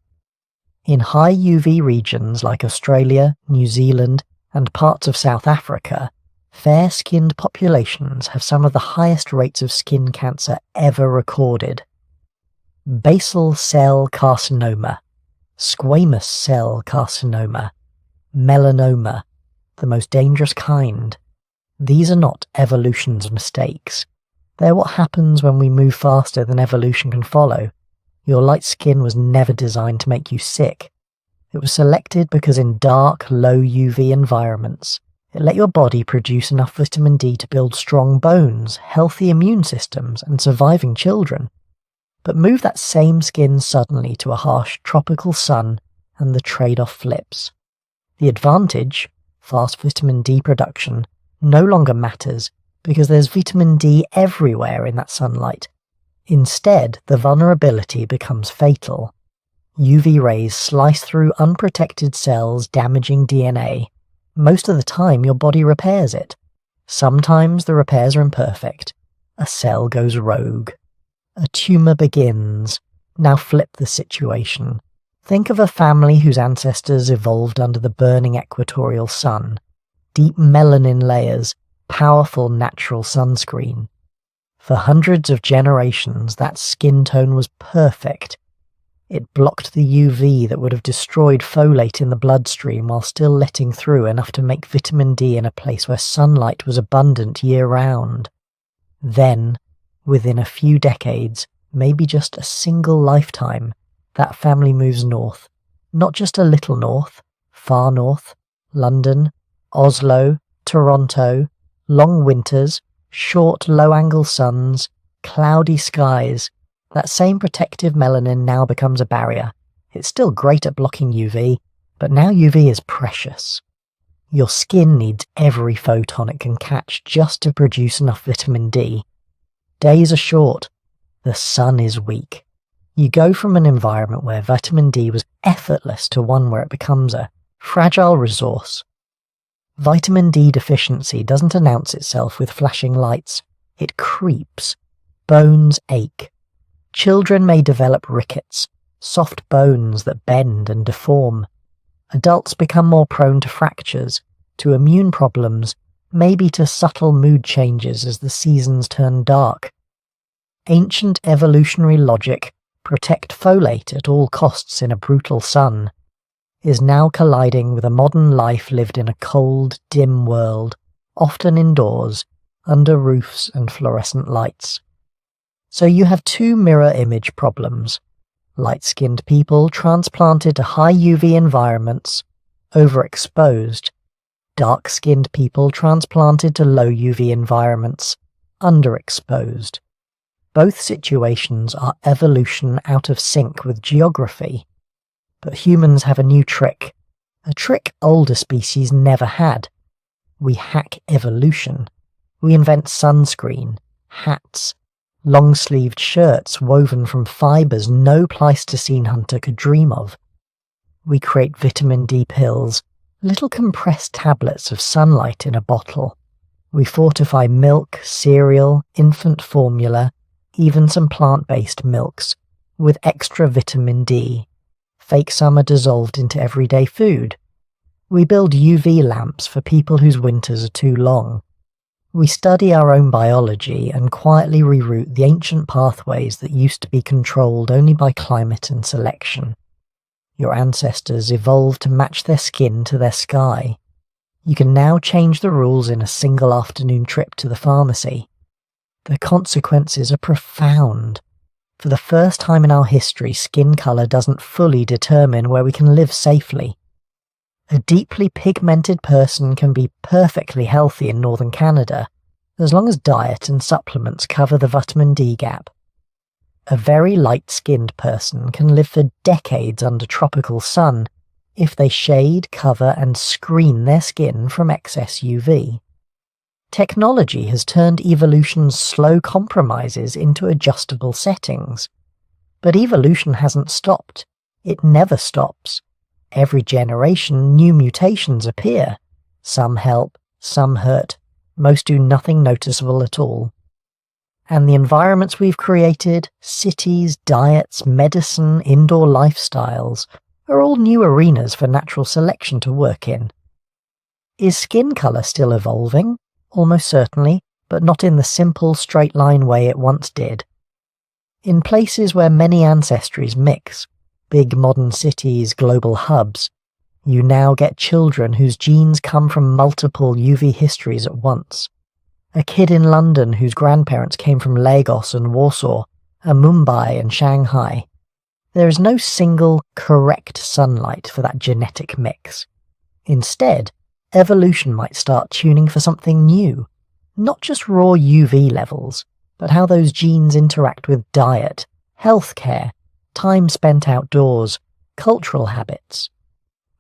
In high UV regions like Australia, New Zealand, and parts of South Africa, fair-skinned populations have some of the highest rates of skin cancer ever recorded. Basal cell carcinoma, squamous cell carcinoma, melanoma, the most dangerous kind. These are not evolution's mistakes. They're what happens when we move faster than evolution can follow. Your light skin was never designed to make you sick. It was selected because in dark, low UV environments, it let your body produce enough vitamin D to build strong bones, healthy immune systems, and surviving children. But move that same skin suddenly to a harsh tropical sun, and the trade-off flips. The advantage, fast vitamin D production, no longer matters because there's vitamin D everywhere in that sunlight. Instead, the vulnerability becomes fatal. UV rays slice through unprotected cells, damaging DNA. Most of the time, your body repairs it. Sometimes the repairs are imperfect. A cell goes rogue. A tumour begins. Now flip the situation. Think of a family whose ancestors evolved under the burning equatorial sun. Deep melanin layers, powerful natural sunscreen. For hundreds of generations, that skin tone was perfect. It blocked the UV that would have destroyed folate in the bloodstream while still letting through enough to make vitamin D in a place where sunlight was abundant year-round. Then, within a few decades, maybe just a single lifetime, that family moves north. Not just a little north, far north, London, Oslo, Toronto, long winters, short low-angle suns, cloudy skies. That same protective melanin now becomes a barrier. It's still great at blocking UV, but now UV is precious. Your skin needs every photon it can catch just to produce enough vitamin D. Days are short. The sun is weak. You go from an environment where vitamin D was effortless to one where it becomes a fragile resource. Vitamin D deficiency doesn't announce itself with flashing lights. It creeps. Bones ache. Children may develop rickets, soft bones that bend and deform. Adults become more prone to fractures, to immune problems, maybe to subtle mood changes as the seasons turn dark. Ancient evolutionary logic, protect folate at all costs in a brutal sun, is now colliding with a modern life lived in a cold, dim world, often indoors, under roofs and fluorescent lights. So you have two mirror image problems. Light-skinned people transplanted to high UV environments, overexposed. Dark-skinned people transplanted to low UV environments, underexposed. Both situations are evolution out of sync with geography. But humans have a new trick, a trick older species never had. We hack evolution. We invent sunscreen, hats, long-sleeved shirts woven from fibres no Pleistocene hunter could dream of. We create vitamin D pills, little compressed tablets of sunlight in a bottle. We fortify milk, cereal, infant formula, even some plant-based milks, with extra vitamin D. Fake summer dissolved into everyday food. We build UV lamps for people whose winters are too long. We study our own biology and quietly reroute the ancient pathways that used to be controlled only by climate and selection. Your ancestors evolved to match their skin to their sky. You can now change the rules in a single afternoon trip to the pharmacy. The consequences are profound. For the first time in our history, skin colour doesn't fully determine where we can live safely. A deeply pigmented person can be perfectly healthy in northern Canada, as long as diet and supplements cover the vitamin D gap. A very light-skinned person can live for decades under tropical sun if they shade, cover and screen their skin from excess UV. Technology has turned evolution's slow compromises into adjustable settings. But evolution hasn't stopped. It never stops. Every generation, new mutations appear. Some help, some hurt, most do nothing noticeable at all. And the environments we've created, cities, diets, medicine, indoor lifestyles, are all new arenas for natural selection to work in. Is skin colour still evolving? Almost certainly, but not in the simple, straight-line way it once did. In places where many ancestries mix, big modern cities, global hubs, you now get children whose genes come from multiple UV histories at once. A kid in London whose grandparents came from Lagos and Warsaw, and Mumbai and Shanghai. There is no single, correct sunlight for that genetic mix. Instead, evolution might start tuning for something new, not just raw UV levels, but how those genes interact with diet, healthcare, time spent outdoors, cultural habits.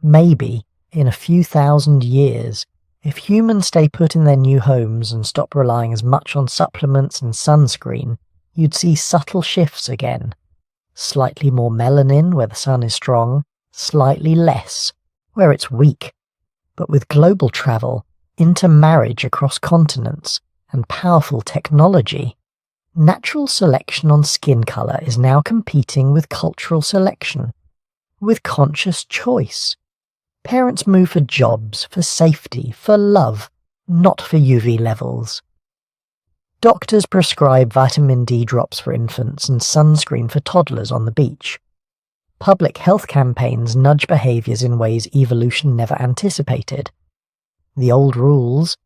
Maybe, in a few thousand years, if humans stay put in their new homes and stop relying as much on supplements and sunscreen, you'd see subtle shifts again. Slightly more melanin where the sun is strong, slightly less where it's weak. But with global travel, intermarriage across continents, and powerful technology, natural selection on skin colour is now competing with cultural selection, with conscious choice. Parents move for jobs, for safety, for love, not for UV levels. Doctors prescribe vitamin D drops for infants and sunscreen for toddlers on the beach. Public health campaigns nudge behaviours in ways evolution never anticipated. The old rules,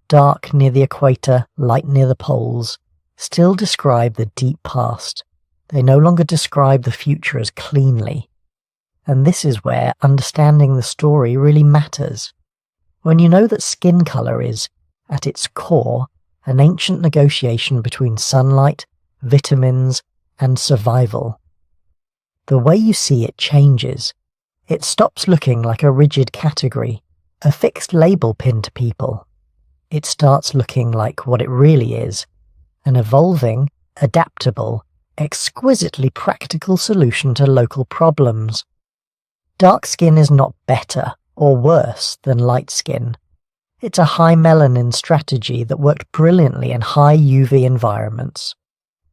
dark near the equator, light near the poles, still describe the deep past. They no longer describe the future as cleanly. And this is where understanding the story really matters. When you know that skin colour is, at its core, an ancient negotiation between sunlight, vitamins, and survival. The way you see it changes. It stops looking like a rigid category, a fixed label pinned to people. It starts looking like what it really is, an evolving, adaptable, exquisitely practical solution to local problems. Dark skin is not better or worse than light skin. It's a high melanin strategy that worked brilliantly in high UV environments.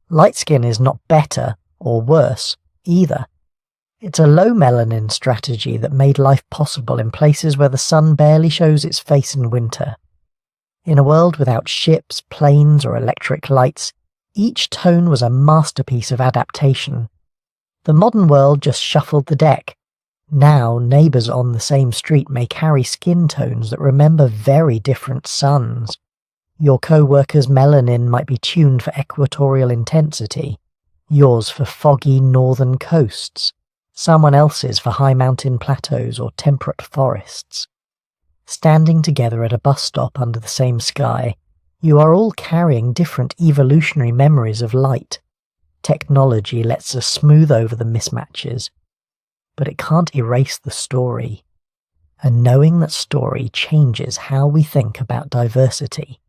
Light skin is not better or worse either. It's a low melanin strategy that made life possible in places where the sun barely shows its face in winter. In a world without ships, planes, or electric lights, each tone was a masterpiece of adaptation. The modern world just shuffled the deck. Now, neighbours on the same street may carry skin tones that remember very different suns. Your co-worker's melanin might be tuned for equatorial intensity, yours for foggy northern coasts, someone else's for high mountain plateaus or temperate forests. Standing together at a bus stop under the same sky, you are all carrying different evolutionary memories of light. Technology lets us smooth over the mismatches, but it can't erase the story. And knowing that story changes how we think about diversity.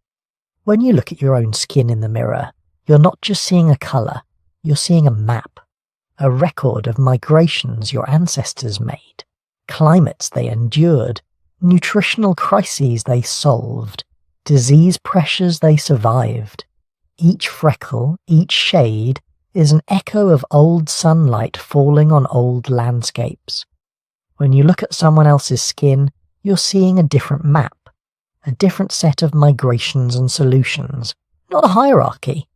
When you look at your own skin in the mirror, you're not just seeing a colour, you're seeing a map, a record of migrations your ancestors made, climates they endured, nutritional crises they solved, disease pressures they survived. Each freckle, each shade, is an echo of old sunlight falling on old landscapes. When you look at someone else's skin, you're seeing a different map, a different set of migrations and solutions, not a hierarchy,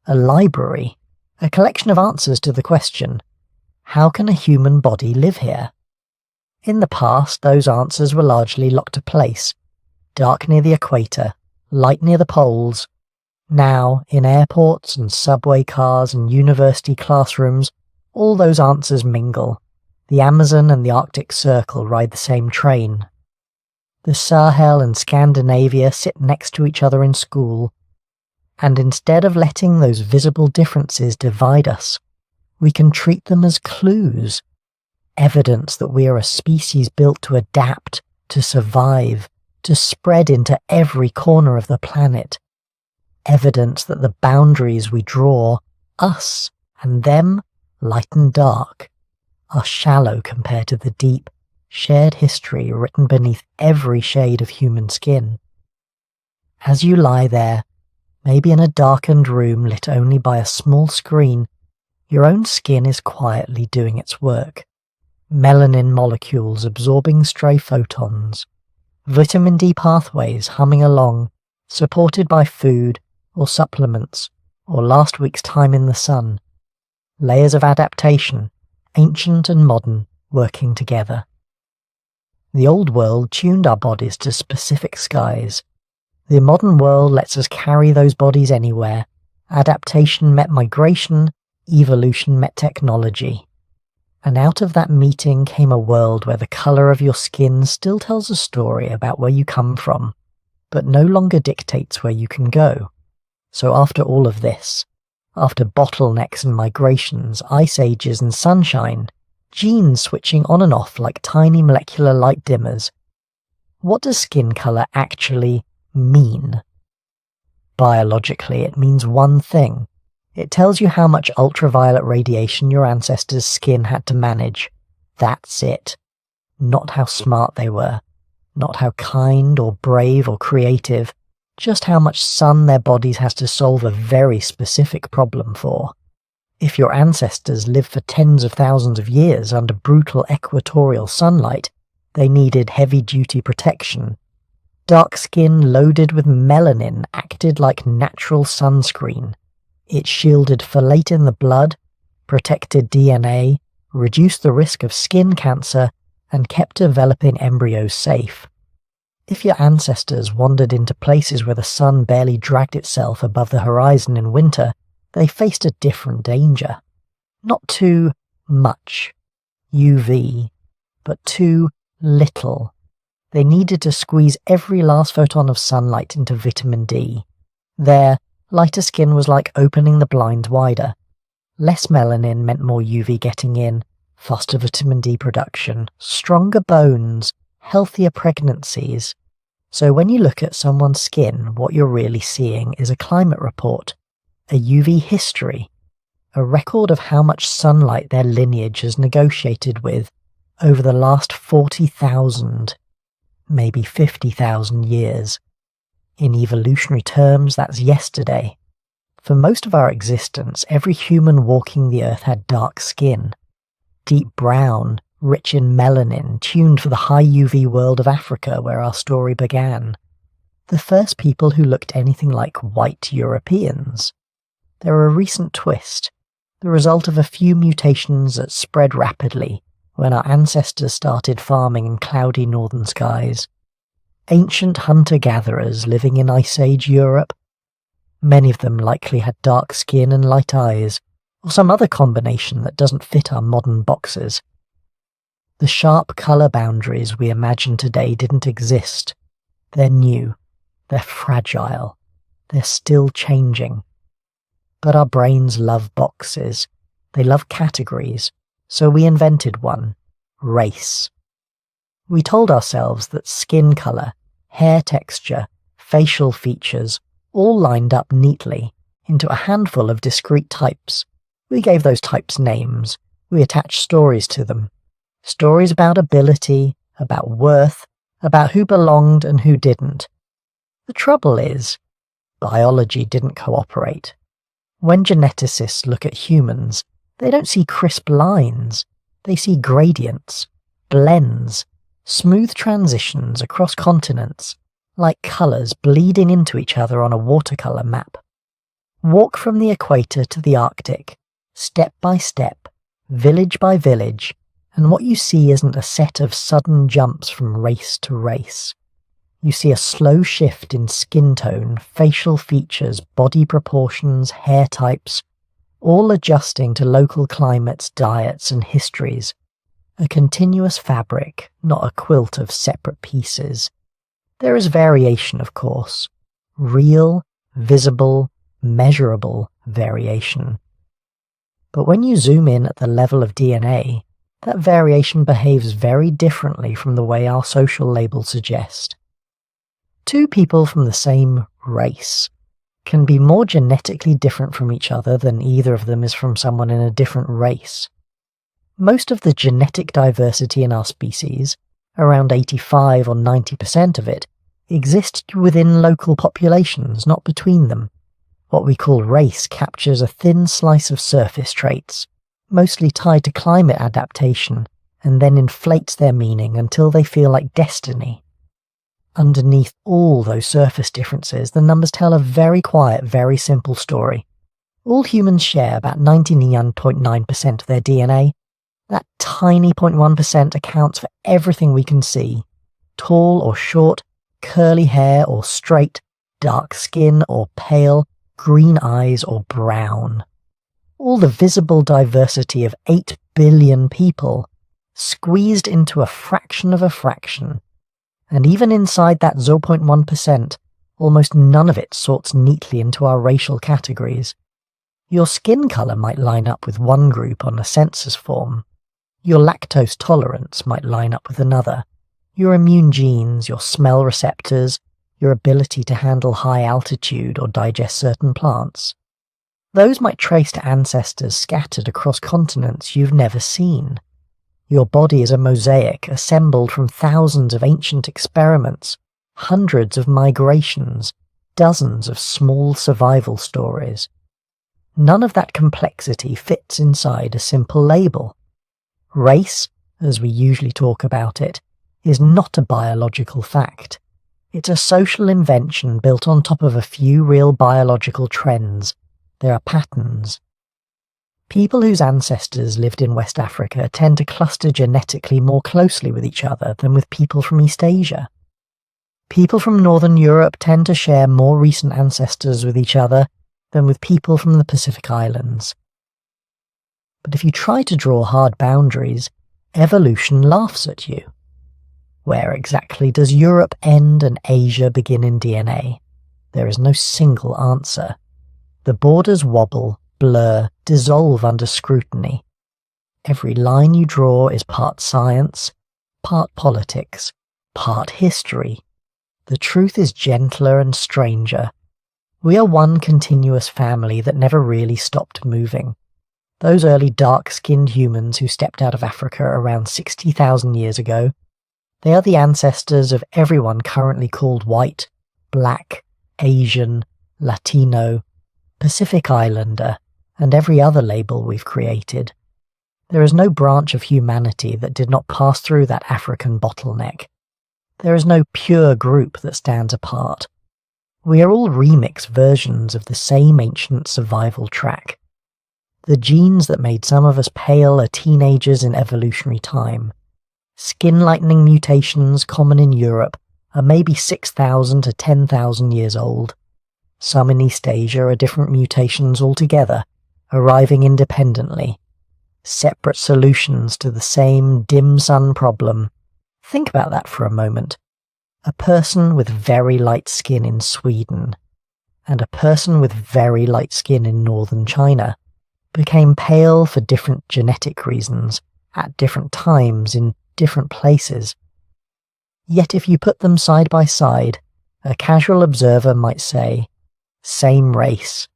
a library, a collection of answers to the question, how can a human body live here? In the past, those answers were largely locked to place, dark near the equator, light near the poles. Now, in airports and subway cars and university classrooms, all those answers mingle. The Amazon and the Arctic Circle ride the same train. The Sahel and Scandinavia sit next to each other in school. And instead of letting those visible differences divide us, we can treat them as clues. Evidence that we are a species built to adapt, to survive, to spread into every corner of the planet. Evidence that the boundaries we draw, us and them, light and dark, are shallow compared to the deep, shared history written beneath every shade of human skin. As you lie there, maybe in a darkened room lit only by a small screen, your own skin is quietly doing its work. Melanin molecules absorbing stray photons, vitamin D pathways humming along, supported by food or supplements or last week's time in the sun. Layers of adaptation, ancient and modern, working together. The old world tuned our bodies to specific skies. The modern world lets us carry those bodies anywhere. Adaptation met migration, evolution met technology. And out of that meeting came a world where the colour of your skin still tells a story about where you come from, but no longer dictates where you can go. So after all of this, after bottlenecks and migrations, ice ages and sunshine, genes switching on and off like tiny molecular light dimmers, what does skin colour actually mean? Biologically, it means one thing. It tells you how much ultraviolet radiation your ancestors' skin had to manage. That's it. Not how smart they were, not how kind or brave or creative, just how much sun their bodies has to solve a very specific problem for. If your ancestors lived for tens of thousands of years under brutal equatorial sunlight, they needed heavy-duty protection. Dark skin loaded with melanin acted like natural sunscreen. It shielded folate in the blood, protected DNA, reduced the risk of skin cancer, and kept developing embryos safe. If your ancestors wandered into places where the sun barely dragged itself above the horizon in winter, they faced a different danger. Not too much UV, but too little. They needed to squeeze every last photon of sunlight into vitamin D. Their lighter skin was like opening the blinds wider. Less melanin meant more UV getting in, faster vitamin D production, stronger bones, healthier pregnancies. So when you look at someone's skin, what you're really seeing is a climate report, a UV history, a record of how much sunlight their lineage has negotiated with over the last 40,000, maybe 50,000 years. In evolutionary terms, that's yesterday. For most of our existence, every human walking the earth had dark skin, deep brown, rich in melanin, tuned for the high UV world of Africa where our story began. The first people who looked anything like white Europeans. They're a recent twist, the result of a few mutations that spread rapidly when our ancestors started farming in cloudy northern skies. Ancient hunter-gatherers living in Ice Age Europe. Many of them likely had dark skin and light eyes, or some other combination that doesn't fit our modern boxes. The sharp colour boundaries we imagine today didn't exist. They're new, they're fragile, they're still changing. But our brains love boxes, they love categories, so we invented one, race. We told ourselves that skin colour, hair texture, facial features, all lined up neatly into a handful of discrete types. We gave those types names, we attached stories to them. Stories about ability, about worth, about who belonged and who didn't. The trouble is, biology didn't cooperate. When geneticists look at humans, they don't see crisp lines, they see gradients, blends, smooth transitions across continents, like colours bleeding into each other on a watercolour map. Walk from the equator to the Arctic, step by step, village by village, and what you see isn't a set of sudden jumps from race to race. You see a slow shift in skin tone, facial features, body proportions, hair types, all adjusting to local climates, diets, and histories. A continuous fabric, not a quilt of separate pieces. There is variation, of course. Real, visible, measurable variation. But when you zoom in at the level of DNA, that variation behaves very differently from the way our social labels suggest. Two people from the same race can be more genetically different from each other than either of them is from someone in a different race. Most of the genetic diversity in our species, around 85 or 90% of it, exists within local populations, not between them. What we call race captures a thin slice of surface traits, mostly tied to climate adaptation, and then inflates their meaning until they feel like destiny. Underneath all those surface differences, the numbers tell a very quiet, very simple story. All humans share about 99.9% of their DNA. That tiny 0.1% accounts for everything we can see. Tall or short, curly hair or straight, dark skin or pale, green eyes or brown. All the visible diversity of 8 billion people, squeezed into a fraction of a fraction. And even inside that 0.1%, almost none of it sorts neatly into our racial categories. Your skin colour might line up with one group on a census form. Your lactose tolerance might line up with another. Your immune genes, your smell receptors, your ability to handle high altitude or digest certain plants. Those might trace to ancestors scattered across continents you've never seen. Your body is a mosaic assembled from thousands of ancient experiments, hundreds of migrations, dozens of small survival stories. None of that complexity fits inside a simple label. Race, as we usually talk about it, is not a biological fact. It's a social invention built on top of a few real biological trends. There are patterns. People whose ancestors lived in West Africa tend to cluster genetically more closely with each other than with people from East Asia. People from Northern Europe tend to share more recent ancestors with each other than with people from the Pacific Islands. But if you try to draw hard boundaries, evolution laughs at you. Where exactly does Europe end and Asia begin in DNA? There is no single answer. The borders wobble, blur, dissolve under scrutiny. Every line you draw is part science, part politics, part history. The truth is gentler and stranger. We are one continuous family that never really stopped moving. Those early dark-skinned humans who stepped out of Africa around 60,000 years ago, they are the ancestors of everyone currently called white, black, Asian, Latino, Pacific Islander, and every other label we've created. There is no branch of humanity that did not pass through that African bottleneck. There is no pure group that stands apart. We are all remix versions of the same ancient survival track. The genes that made some of us pale are teenagers in evolutionary time. Skin-lightening mutations common in Europe are maybe 6,000 to 10,000 years old. Some in East Asia are different mutations altogether, arriving independently. Separate solutions to the same dim sun problem. Think about that for a moment. A person with very light skin in Sweden and a person with very light skin in northern China became pale for different genetic reasons at different times in different places. Yet if you put them side by side, a casual observer might say, same race.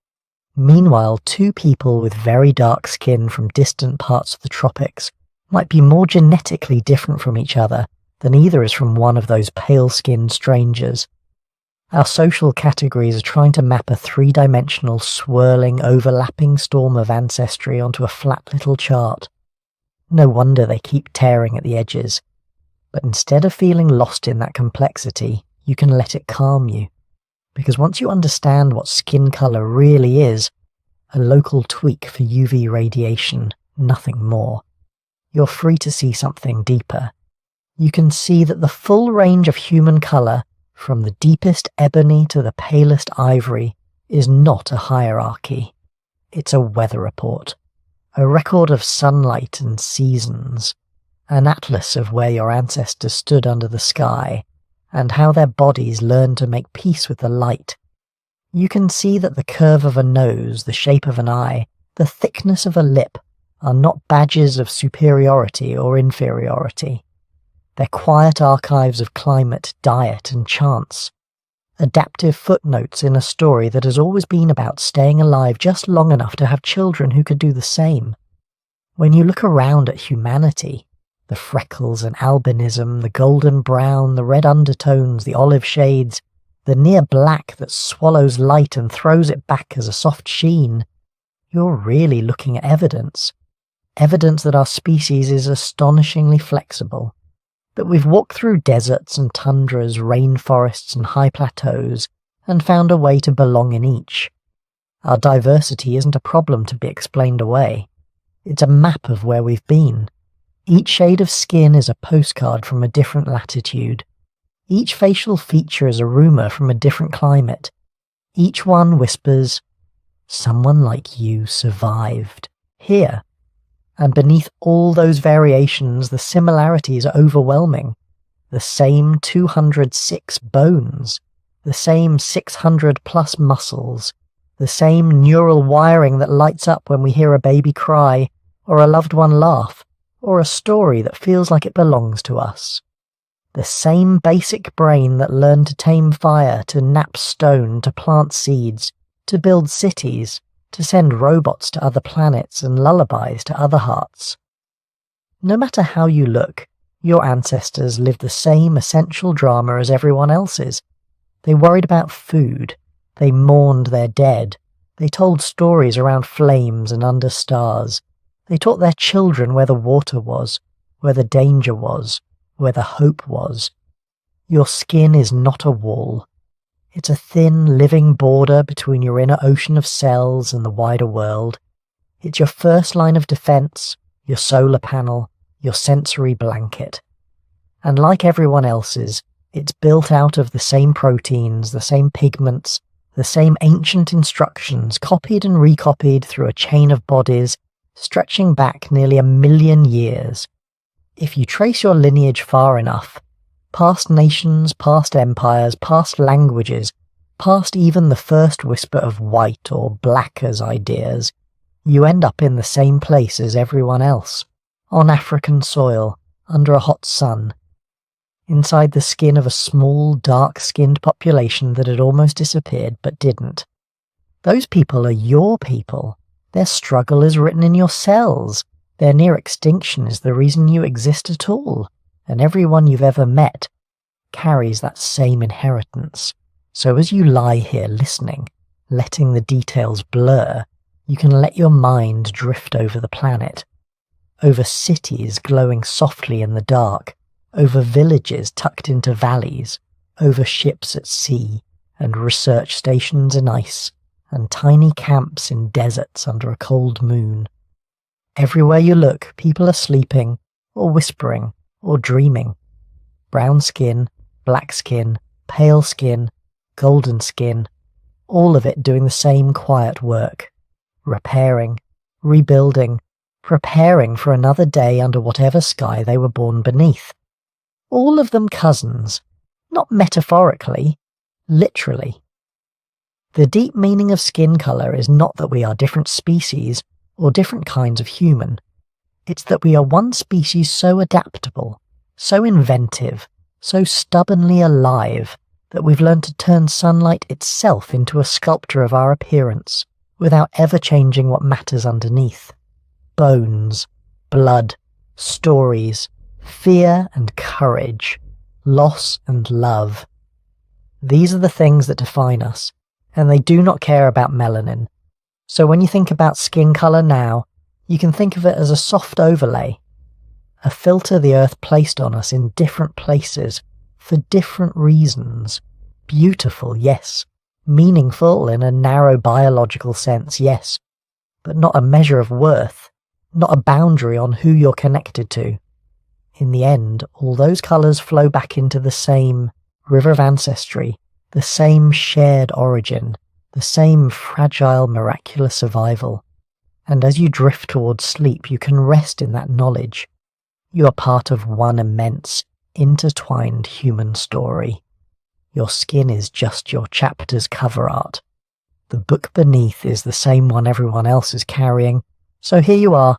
Meanwhile, two people with very dark skin from distant parts of the tropics might be more genetically different from each other than either is from one of those pale-skinned strangers. Our social categories are trying to map a three-dimensional, swirling, overlapping storm of ancestry onto a flat little chart. No wonder they keep tearing at the edges. But instead of feeling lost in that complexity, you can let it calm you. Because once you understand what skin colour really is, a local tweak for UV radiation, nothing more, you're free to see something deeper. You can see that the full range of human colour, from the deepest ebony to the palest ivory, is not a hierarchy. It's a weather report, a record of sunlight and seasons, an atlas of where your ancestors stood under the sky, and how their bodies learned to make peace with the light. You can see that the curve of a nose, the shape of an eye, the thickness of a lip are not badges of superiority or inferiority. They're quiet archives of climate, diet, and chance. Adaptive footnotes in a story that has always been about staying alive just long enough to have children who could do the same. When you look around at humanity, the freckles and albinism, the golden brown, the red undertones, the olive shades, the near black that swallows light and throws it back as a soft sheen, you're really looking at evidence. Evidence that our species is astonishingly flexible. That we've walked through deserts and tundras, rainforests and high plateaus, and found a way to belong in each. Our diversity isn't a problem to be explained away. It's a map of where we've been. Each shade of skin is a postcard from a different latitude. Each facial feature is a rumour from a different climate. Each one whispers, someone like you survived here. And beneath all those variations, the similarities are overwhelming. The same 206 bones, the same 600 plus muscles, the same neural wiring that lights up when we hear a baby cry, or a loved one laugh, or a story that feels like it belongs to us. The same basic brain that learned to tame fire, to nap stone, to plant seeds, to build cities, to send robots to other planets and lullabies to other hearts. No matter how you look, your ancestors lived the same essential drama as everyone else's. They worried about food, they mourned their dead, they told stories around flames and under stars, they taught their children where the water was, where the danger was, where the hope was. Your skin is not a wall. It's a thin, living border between your inner ocean of cells and the wider world. It's your first line of defense, your solar panel, your sensory blanket. And like everyone else's, it's built out of the same proteins, the same pigments, the same ancient instructions, copied and recopied through a chain of bodies stretching back nearly 1,000,000 years. If you trace your lineage far enough, past nations, past empires, past languages, past even the first whisper of white or black as ideas, you end up in the same place as everyone else, on African soil, under a hot sun, inside the skin of a small, dark-skinned population that had almost disappeared but didn't. Those people are your people. Their struggle is written in your cells. Their near extinction is the reason you exist at all, and everyone you've ever met carries that same inheritance. So as you lie here listening, letting the details blur, you can let your mind drift over the planet, over cities glowing softly in the dark, over villages tucked into valleys, over ships at sea, and research stations in ice, and tiny camps in deserts under a cold moon. Everywhere you look, people are sleeping, or whispering, or dreaming. Brown skin, black skin, pale skin, golden skin, all of it doing the same quiet work. Repairing, rebuilding, preparing for another day under whatever sky they were born beneath. All of them cousins, not metaphorically, literally. The deep meaning of skin colour is not that we are different species or different kinds of human. It's that we are one species so adaptable, so inventive, so stubbornly alive that we've learned to turn sunlight itself into a sculpture of our appearance, without ever changing what matters underneath. Bones, blood, stories, fear and courage, loss and love. These are the things that define us, and they do not care about melanin. So when you think about skin colour now, you can think of it as a soft overlay, a filter the Earth placed on us in different places, for different reasons. Beautiful, yes. Meaningful in a narrow biological sense, yes, but not a measure of worth, not a boundary on who you're connected to. In the end, all those colours flow back into the same river of ancestry, the same shared origin, the same fragile, miraculous survival. And as you drift towards sleep, you can rest in that knowledge. You are part of one immense, intertwined human story. Your skin is just your chapter's cover art. The book beneath is the same one everyone else is carrying, so here you are,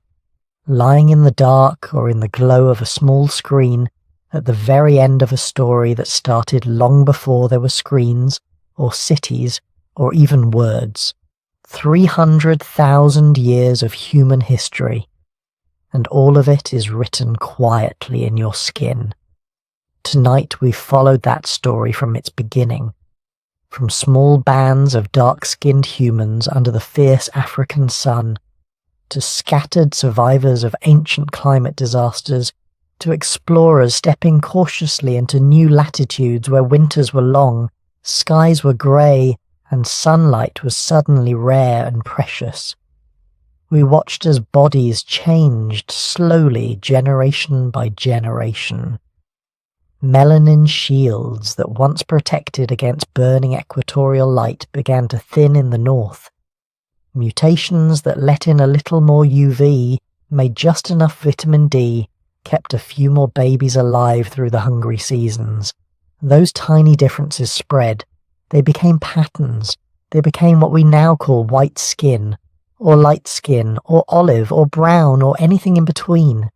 lying in the dark or in the glow of a small screen, at the very end of a story that started long before there were screens, or cities, or even words. 300,000 years of human history, and all of it is written quietly in your skin. Tonight we've followed that story from its beginning, from small bands of dark-skinned humans under the fierce African sun, to scattered survivors of ancient climate disasters, to explorers stepping cautiously into new latitudes where winters were long, skies were grey, and sunlight was suddenly rare and precious. We watched as bodies changed slowly, generation by generation. Melanin shields that once protected against burning equatorial light began to thin in the north. Mutations that let in a little more UV, made just enough vitamin D, kept a few more babies alive through the hungry seasons. Those tiny differences spread. They became patterns. They became what we now call white skin, or light skin, or olive, or brown, or anything in between.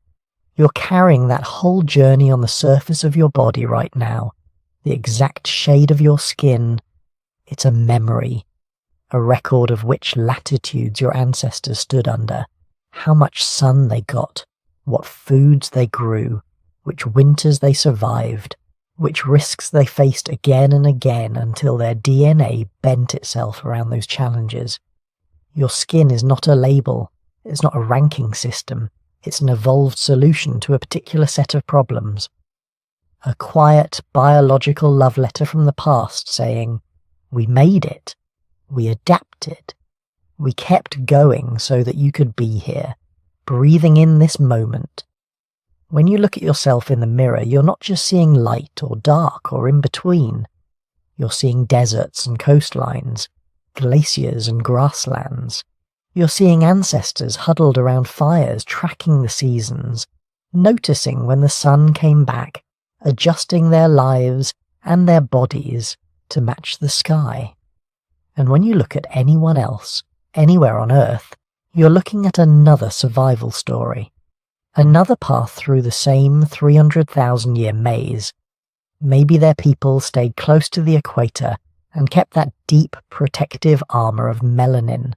You're carrying that whole journey on the surface of your body right now. The exact shade of your skin. It's a memory. A record of which latitudes your ancestors stood under, how much sun they got, what foods they grew, which winters they survived, which risks they faced again and again until their DNA bent itself around those challenges. Your skin is not a label, it's not a ranking system, it's an evolved solution to a particular set of problems. A quiet, biological love letter from the past saying, we made it, we adapted, we kept going so that you could be here, breathing in this moment. When you look at yourself in the mirror, you're not just seeing light or dark or in between. You're seeing deserts and coastlines, glaciers and grasslands, You're seeing ancestors huddled around fires, tracking the seasons, noticing when the sun came back, adjusting their lives and their bodies to match the sky. And when you look at anyone else, anywhere on Earth, you're looking at another survival story. Another path through the same 300,000-year maze. Maybe their people stayed close to the equator and kept that deep protective armor of melanin.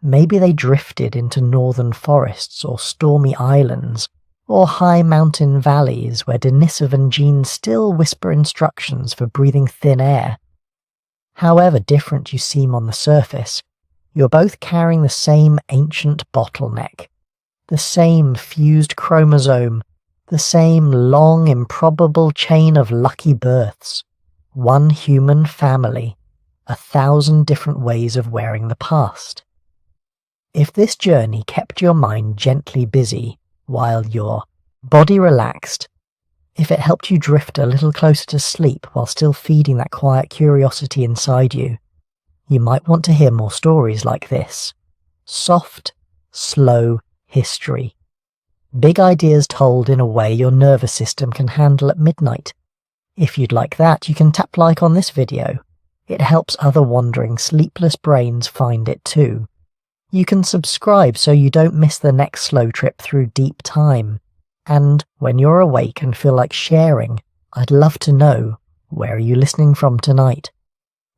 Maybe they drifted into northern forests or stormy islands, or high mountain valleys where Denisovan genes still whisper instructions for breathing thin air. However different you seem on the surface, you're both carrying the same ancient bottleneck, the same fused chromosome, the same long improbable chain of lucky births, one human family, 1,000 different ways of wearing the past. If this journey kept your mind gently busy while your body relaxed, if it helped you drift a little closer to sleep while still feeding that quiet curiosity inside you, you might want to hear more stories like this. Soft, slow history. Big ideas told in a way your nervous system can handle at midnight. If you'd like that, you can tap like on this video. It helps other wandering, sleepless brains find it too. You can subscribe so you don't miss the next slow trip through deep time. And when you're awake and feel like sharing, I'd love to know, where are you listening from tonight?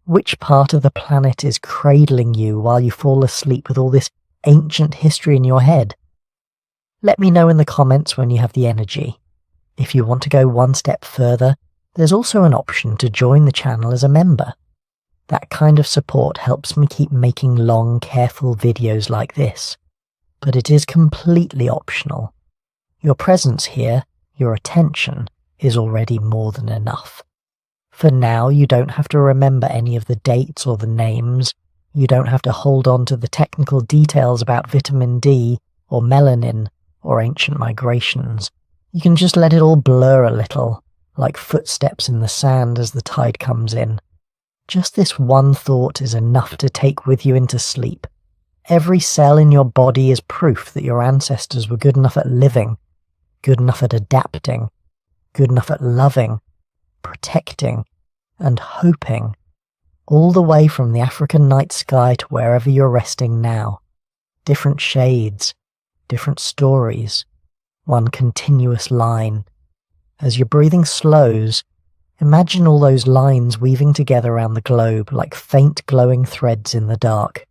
Which part of the planet is cradling you while you fall asleep with all this ancient history in your head? Let me know in the comments when you have the energy. If you want to go one step further, there's also an option to join the channel as a member. That kind of support helps me keep making long, careful videos like this, but it is completely optional. Your presence here, your attention, is already more than enough. For now, you don't have to remember any of the dates or the names. You don't have to hold on to the technical details about vitamin D or melanin or ancient migrations. You can just let it all blur a little, like footsteps in the sand as the tide comes in. Just this one thought is enough to take with you into sleep. Every cell in your body is proof that your ancestors were good enough at living, good enough at adapting, good enough at loving, protecting, and hoping, all the way from the African night sky to wherever you're resting now. Different shades, different stories, one continuous line. As your breathing slows, imagine all those lines weaving together around the globe like faint glowing threads in the dark.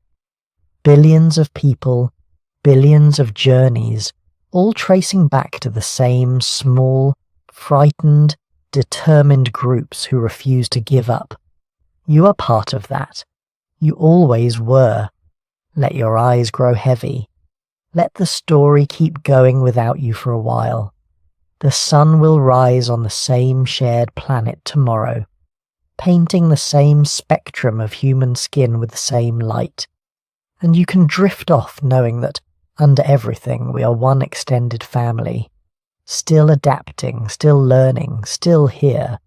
Billions of people, billions of journeys, all tracing back to the same small, frightened, determined groups who refuse to give up. You are part of that. You always were. Let your eyes grow heavy. Let the story keep going without you for a while. The sun will rise on the same shared planet tomorrow, painting the same spectrum of human skin with the same light. And you can drift off knowing that, under everything, we are one extended family, still adapting, still learning, still here,